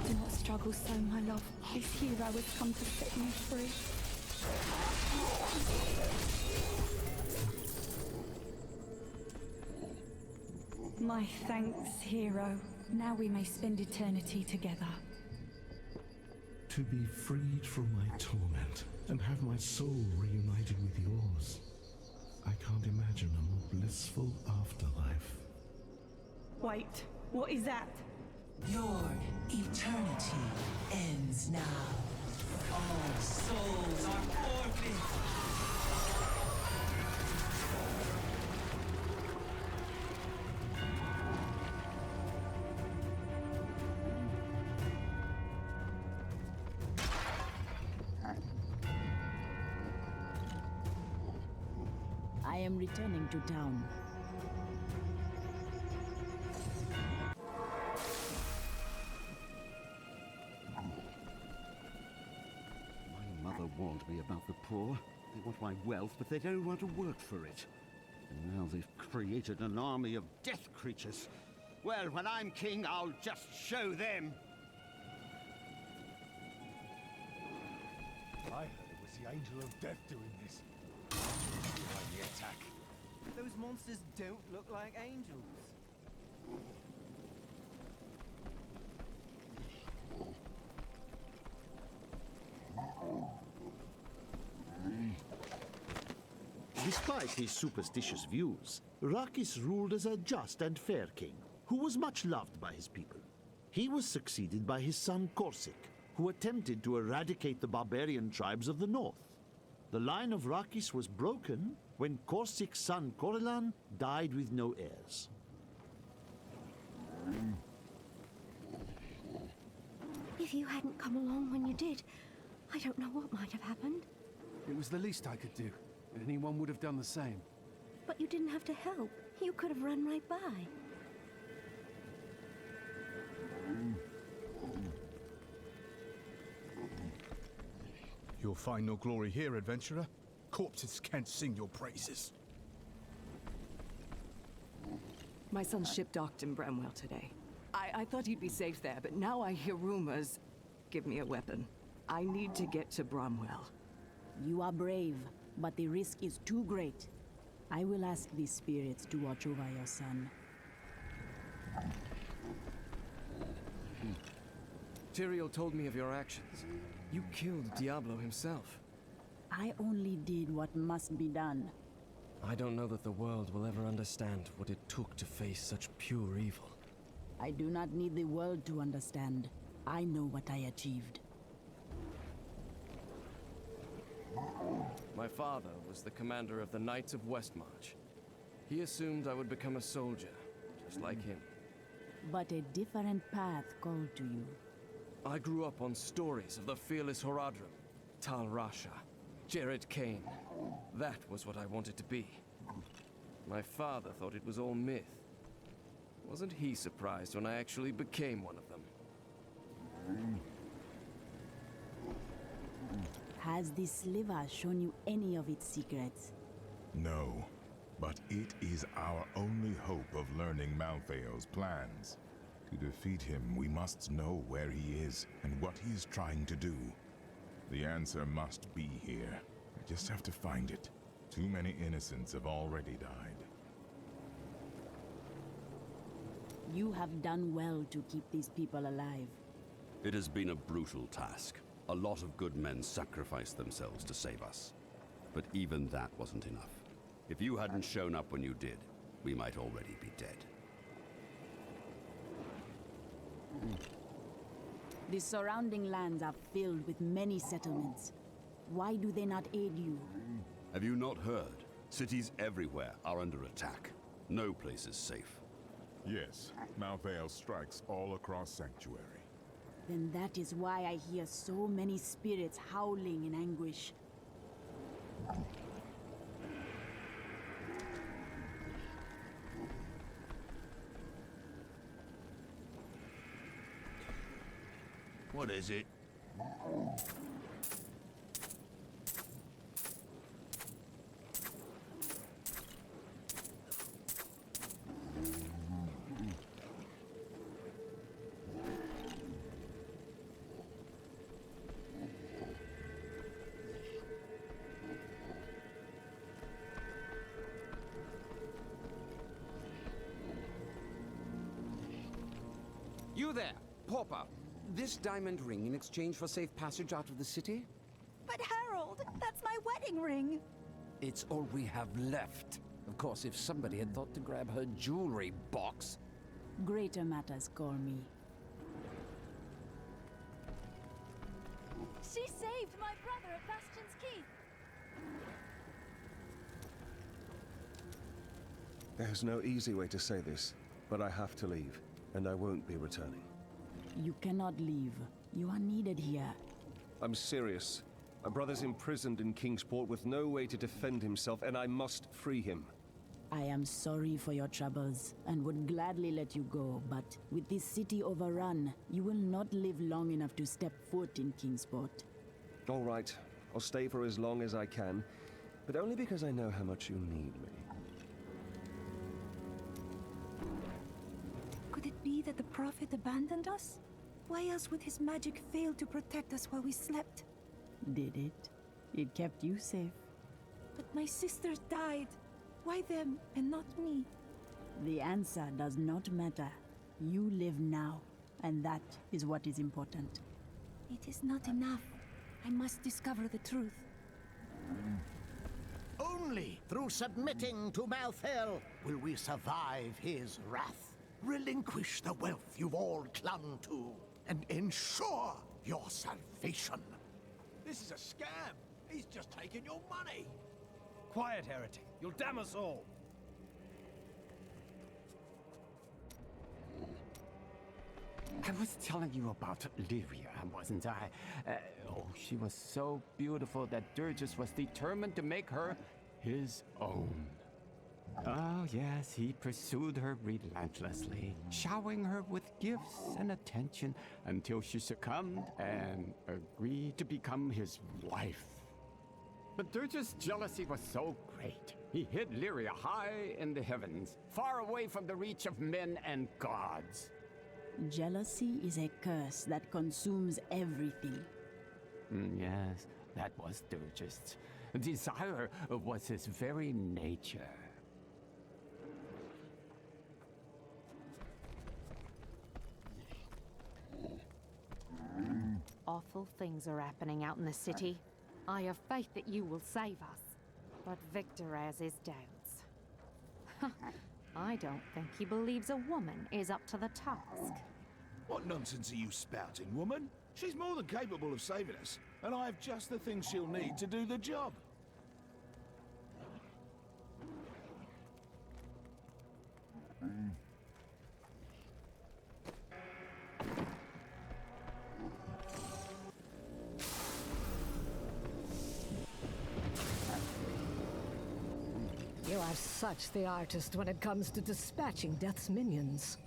Speaker 13: Do not struggle so, my love. This hero has come to set me free. My thanks, hero. Now we may spend eternity together.
Speaker 14: To be freed from my torment and have my soul reunited with yours. I can't imagine a more blissful afterlife.
Speaker 13: Wait, what is that?
Speaker 15: Your eternity ends now. All souls are forfeit.
Speaker 3: I am returning to town.
Speaker 16: My mother warned me about the poor. They want my wealth, but they don't want to work for it. And now they've created an army of death creatures. Well, when I'm king, I'll just show them.
Speaker 17: I heard it was the Angel of Death doing this. Behind the attack.
Speaker 18: Those monsters don't look like angels.
Speaker 9: Despite his superstitious views, Rakis ruled as a just and fair king, who was much loved by his people. He was succeeded by his son Corsic, who attempted to eradicate the barbarian tribes of the north. The line of Rakis was broken when Corsic's son Corellan died with no heirs.
Speaker 26: If you hadn't come along when you did, I don't know what might have happened.
Speaker 12: It was the least I could do. Anyone would have done the same.
Speaker 26: But you didn't have to help. You could have run right by.
Speaker 17: You'll find no glory here, adventurer. Corpses can't sing your praises.
Speaker 27: My son's ship docked in Bramwell today. I thought he'd be safe there, but now I hear rumors. Give me a weapon. I need to get to Bramwell.
Speaker 3: You are brave, but the risk is too great. I will ask the spirits to watch over your son.
Speaker 2: Tyrael told me of your actions. You killed Diablo himself.
Speaker 3: I only did what must be done.
Speaker 2: I don't know that the world will ever understand what it took to face such pure evil.
Speaker 3: I do not need the world to understand. I know what I achieved.
Speaker 2: My father was the commander of the Knights of Westmarch. He assumed I would become a soldier, just like him.
Speaker 3: But a different path called to you.
Speaker 2: I grew up on stories of the fearless Horadrim, Tal Rasha, Jared Kane. That was what I wanted to be. My father thought it was all myth. Wasn't he surprised when I actually became one of them?
Speaker 3: Has the sliver shown you any of its secrets?
Speaker 1: No, but it is our only hope of learning Malthael's plans. To defeat him, we must know where he is and what he is trying to do. The answer must be here. I just have to find it. Too many innocents have already died.
Speaker 3: You have done well to keep these people alive.
Speaker 25: It has been a brutal task. A lot of good men sacrificed themselves to save us. But even that wasn't enough. If you hadn't shown up when you did, we might already be dead.
Speaker 3: The surrounding lands are filled with many settlements. Why do they not aid you?
Speaker 25: Have you not heard? Cities everywhere are under attack. No place is safe.
Speaker 1: Yes, Malthael strikes all across Sanctuary.
Speaker 3: Then that is why I hear so many spirits howling in anguish.
Speaker 16: What is it?
Speaker 8: You there, Pauper. This diamond ring in exchange for safe passage out of the city?
Speaker 13: But Harold, that's my wedding ring.
Speaker 8: It's all we have left. Of course, if somebody had thought to grab her jewelry box.
Speaker 3: Greater matters call me.
Speaker 7: She saved my brother at Bastion's Keep.
Speaker 6: There's no easy way to say this, but I have to leave, and I won't be returning.
Speaker 3: You cannot leave. You are needed here.
Speaker 6: I'm serious. My brother's imprisoned in Kingsport with no way to defend himself, and I must free him.
Speaker 3: I am sorry for your troubles, and would gladly let you go, but with this city overrun, you will not live long enough to step foot in Kingsport.
Speaker 6: All right, I'll stay for as long as I can, but only because I know how much you need me.
Speaker 7: Could it be that the Prophet abandoned us? Why else would his magic fail to protect us while we slept?
Speaker 3: Did it? It kept you safe.
Speaker 7: But my sisters died. Why them and not me?
Speaker 3: The answer does not matter. You live now, and that is what is important.
Speaker 7: It is not enough. I must discover the truth.
Speaker 11: Only through submitting to Malthael will we survive his wrath, relinquish the wealth you've all clung to, and ensure your salvation.
Speaker 17: This is a scam. He's just taking your money.
Speaker 19: Quiet, heretic. You'll damn us all.
Speaker 20: I was telling you about Lyria, wasn't I? Oh, she was so beautiful that Durgis was determined to make her his own. Oh, yes, he pursued her relentlessly, showering her with gifts and attention until she succumbed and agreed to become his wife. But Durgis' jealousy was so great, he hid Lyria high in the heavens, far away from the reach of men and gods.
Speaker 3: Jealousy is a curse that consumes everything.
Speaker 20: Yes, that was Durgis. Desire was his very nature.
Speaker 21: Awful things are happening out in the city. I have faith that you will save us, but Victor has his doubts. I don't think he believes a woman is up to the task.
Speaker 10: What nonsense are you spouting, woman? She's more than capable of saving us, and I have just the things she'll need to do the job.
Speaker 5: You are such the artist when it comes to dispatching Death's minions.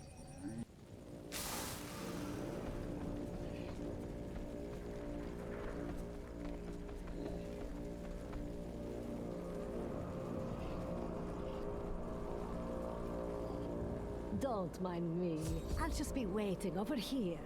Speaker 5: Don't mind me. I'll just be waiting over here.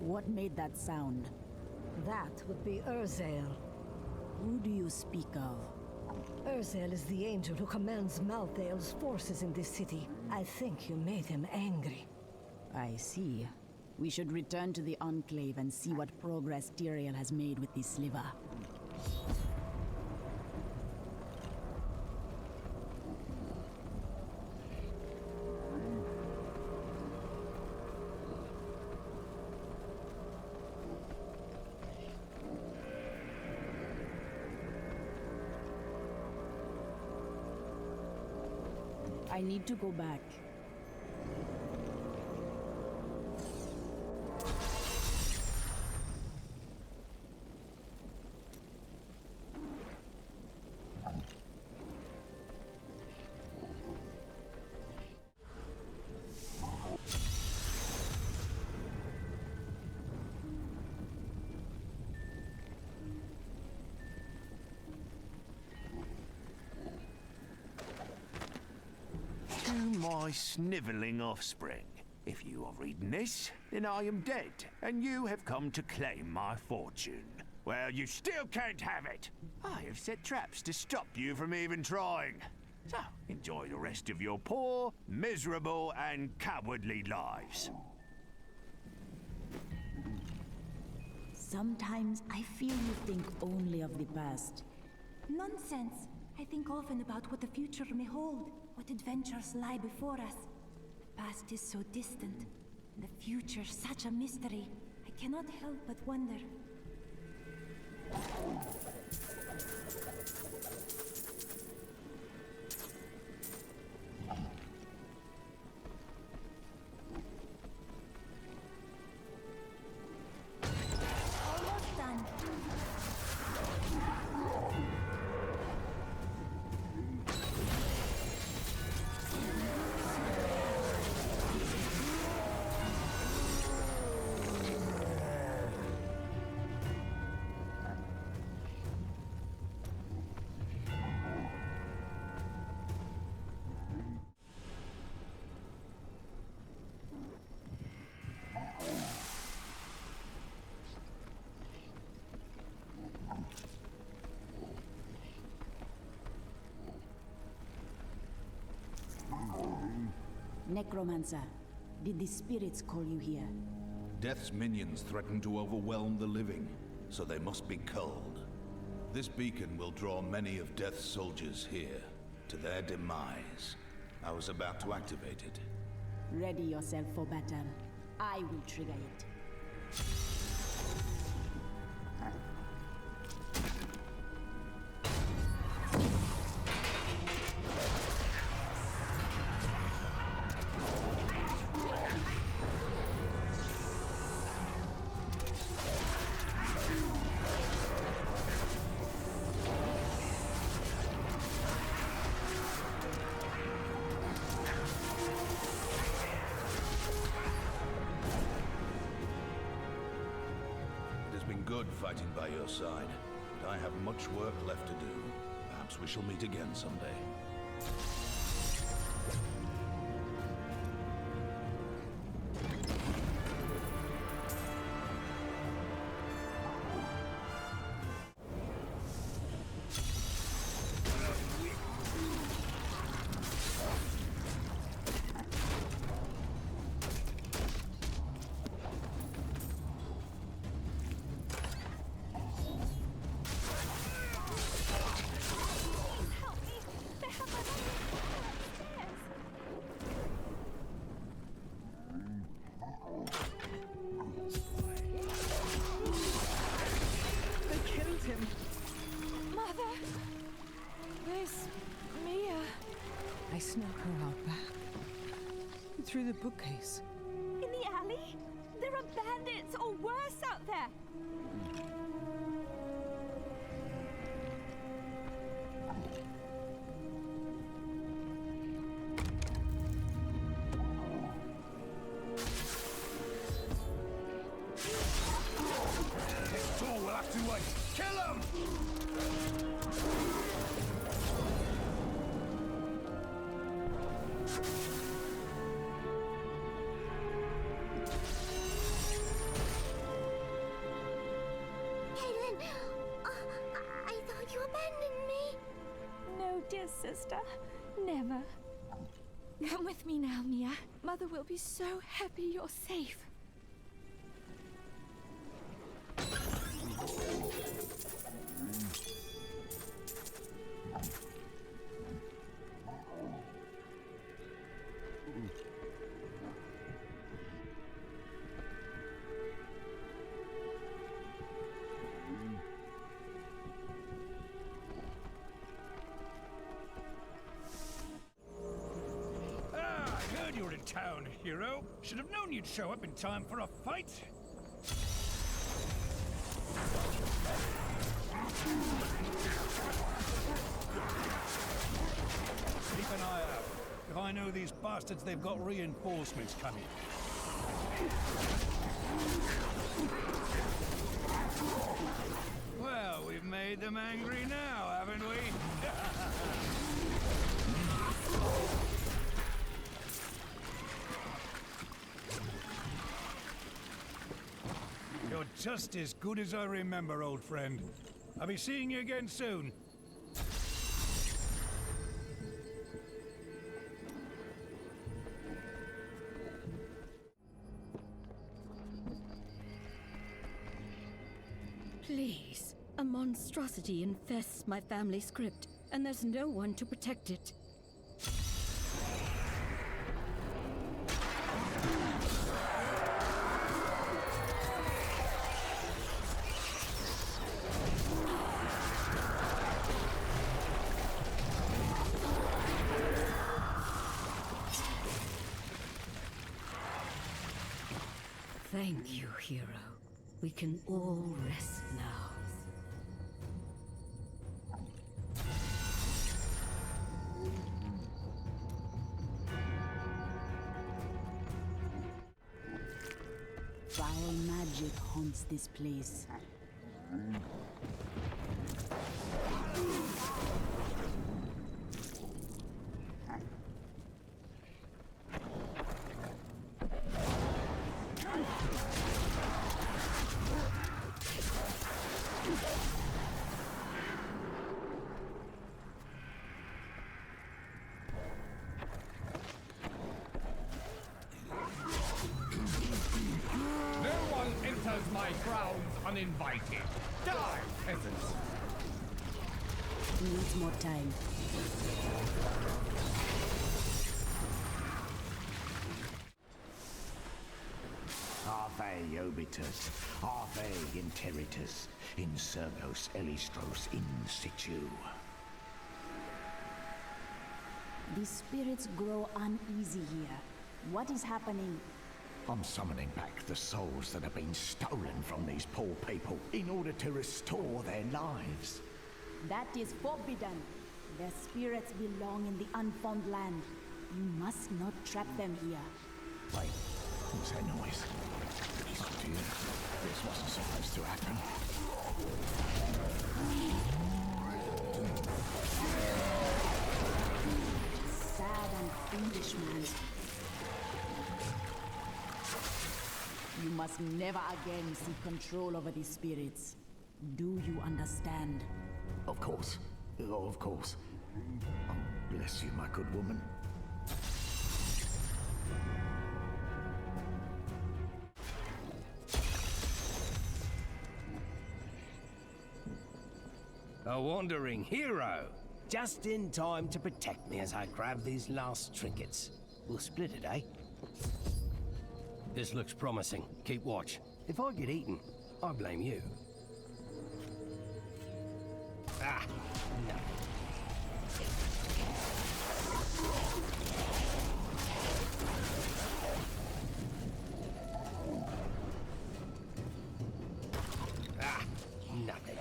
Speaker 3: What made that sound?
Speaker 5: That would be Urzael.
Speaker 3: Who do you speak of?
Speaker 5: Urzael is the angel who commands Malthael's forces in this city. I think you made him angry.
Speaker 3: I see. We should return to the Enclave and see what progress Tyrael has made with this sliver. I need to go back.
Speaker 4: My snivelling offspring. If you are reading this, then I am dead, and you have come to claim my fortune. Well, you still can't have it. I have set traps to stop you from even trying. So, enjoy the rest of your poor, miserable, and cowardly lives.
Speaker 3: Sometimes I feel you think only of the past.
Speaker 7: Nonsense. I think often about what the future may hold, what adventures lie before us. The past is so distant, and the future such a mystery. I cannot help but wonder. Almost done.
Speaker 3: Necromancer, did the spirits call you here?
Speaker 10: Death's minions threaten to overwhelm the living, so they must be culled. This beacon will draw many of Death's soldiers here, to their demise. I was about to activate it.
Speaker 3: Ready yourself for battle. I will trigger it.
Speaker 10: Good fighting by your side, but I have much work left to do. Perhaps we shall meet again someday.
Speaker 5: I snuck her out back. Through the bookcase.
Speaker 7: In the alley? There are bandits or worse out there!
Speaker 10: This door will have to wait. Kill him!
Speaker 7: Dear sister, never. Come with me now, Mia. Mother will be so happy you're safe.
Speaker 9: town, hero. Should have known you'd show up in time for a fight. Keep an eye out. If I know these bastards, they've got reinforcements coming. Well, we've made them angry now, haven't we? You're just as good as I remember, old friend. I'll be seeing you again soon.
Speaker 14: Please. A monstrosity infests my family's crypt, and there's no one to protect it. Thank you, hero. We can all rest now.
Speaker 3: Foul magic haunts this place.
Speaker 15: My grounds uninvited. Die, peasants!
Speaker 3: Needs more time.
Speaker 4: Ave obitus, Ave interitus, in servos elistros in situ.
Speaker 3: The spirits grow uneasy here. What is happening?
Speaker 11: I'm summoning back the souls that have been stolen from these poor people in order to restore their lives.
Speaker 3: That is forbidden. Their spirits belong in the unformed land. You must not trap them here.
Speaker 11: Wait, what's that noise? Oh dear, this wasn't supposed to happen.
Speaker 3: Sad and foolish man. You must never again seek control over these spirits. Do you understand?
Speaker 11: Of course. Oh, of course. Oh, bless you, my good woman.
Speaker 19: A wandering hero. Just in time to protect me as I grab these last trinkets. We'll split it, eh? This looks promising. Keep watch. If I get eaten, I blame you. Ah, no. Ah, nothing.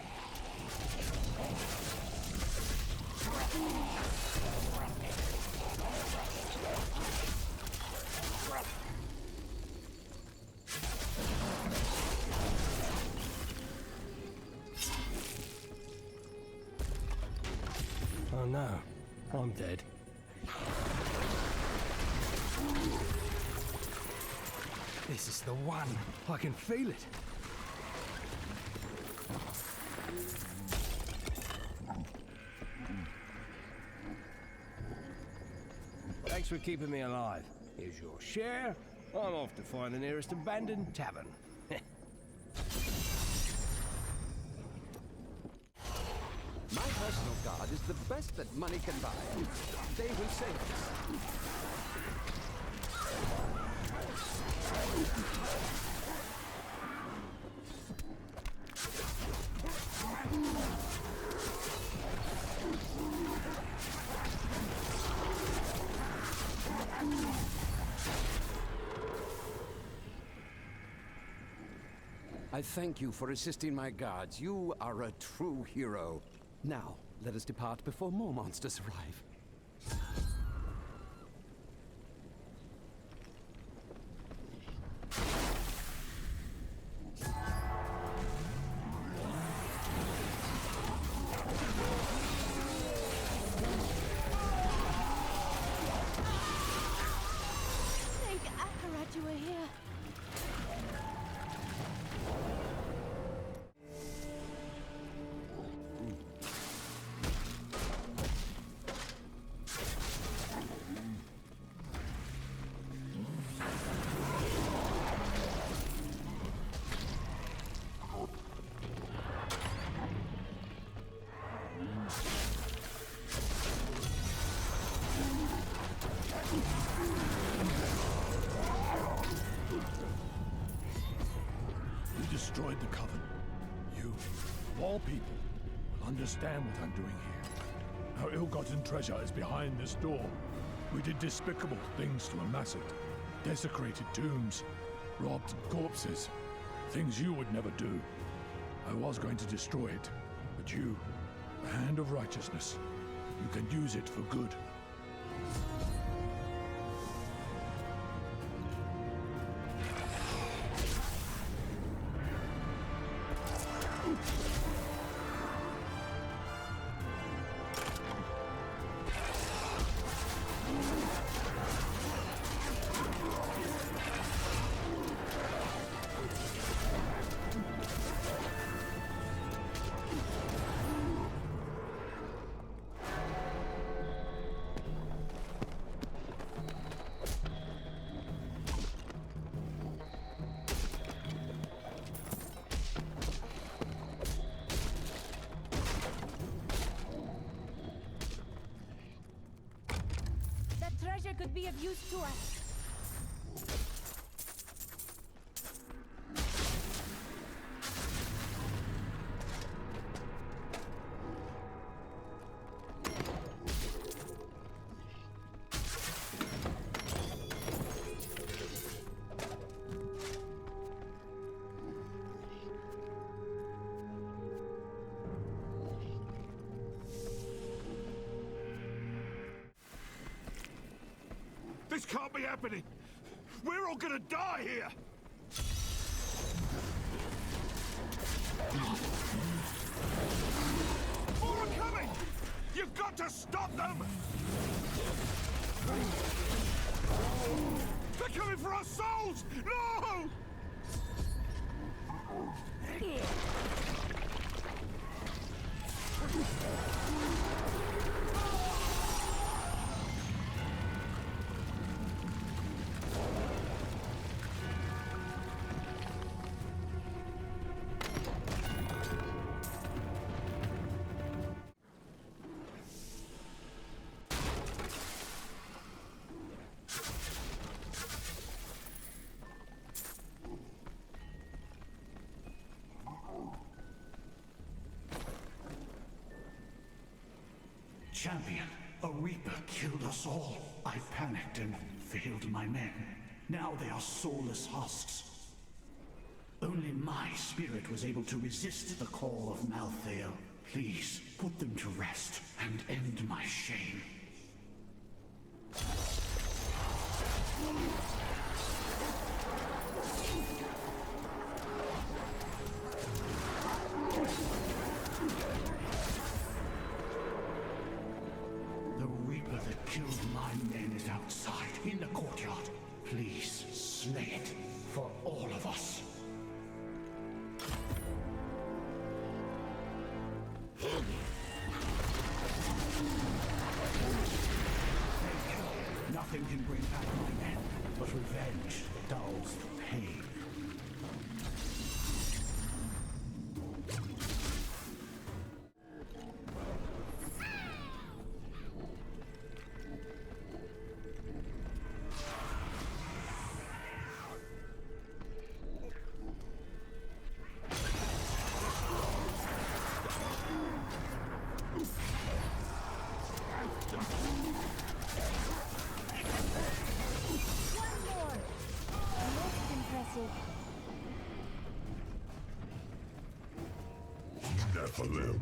Speaker 19: Oh no, I'm dead. This is the one. I can feel it. Thanks for keeping me alive. Here's your share. I'm off to find the nearest abandoned tavern.
Speaker 18: My personal guard is the best that money can buy. They will save us.
Speaker 8: I thank you for assisting my guards. You are a true hero. Now, let us depart before more monsters arrive.
Speaker 14: Thank Akarat you were here.
Speaker 17: Destroyed the Coven. You, of all people, will understand what I'm doing here. Our ill-gotten treasure is behind this door. We did despicable things to amass it. Desecrated tombs, robbed corpses. Things you would never do. I was going to destroy it, but you, the hand of righteousness, you can use it for good.
Speaker 7: Treasure could be of use to us.
Speaker 10: This can't be happening! We're all gonna die here! More are coming! You've got to stop them! They're coming for our souls! No!
Speaker 2: Champion, a Reaper killed us all. I panicked and failed my men. Now they are soulless husks. Only my spirit was able to resist the call of Malthael. Please, put them to rest and end my shame. The Reaper that killed my men is outside, in the courtyard. Please, slay it, for all of us. Nothing can bring back my men, but revenge dulls the pain.
Speaker 17: for them.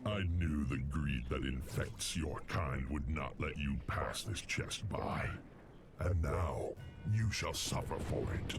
Speaker 17: I knew the greed that infects your kind would not let you pass this chest by. And now, you shall suffer for it.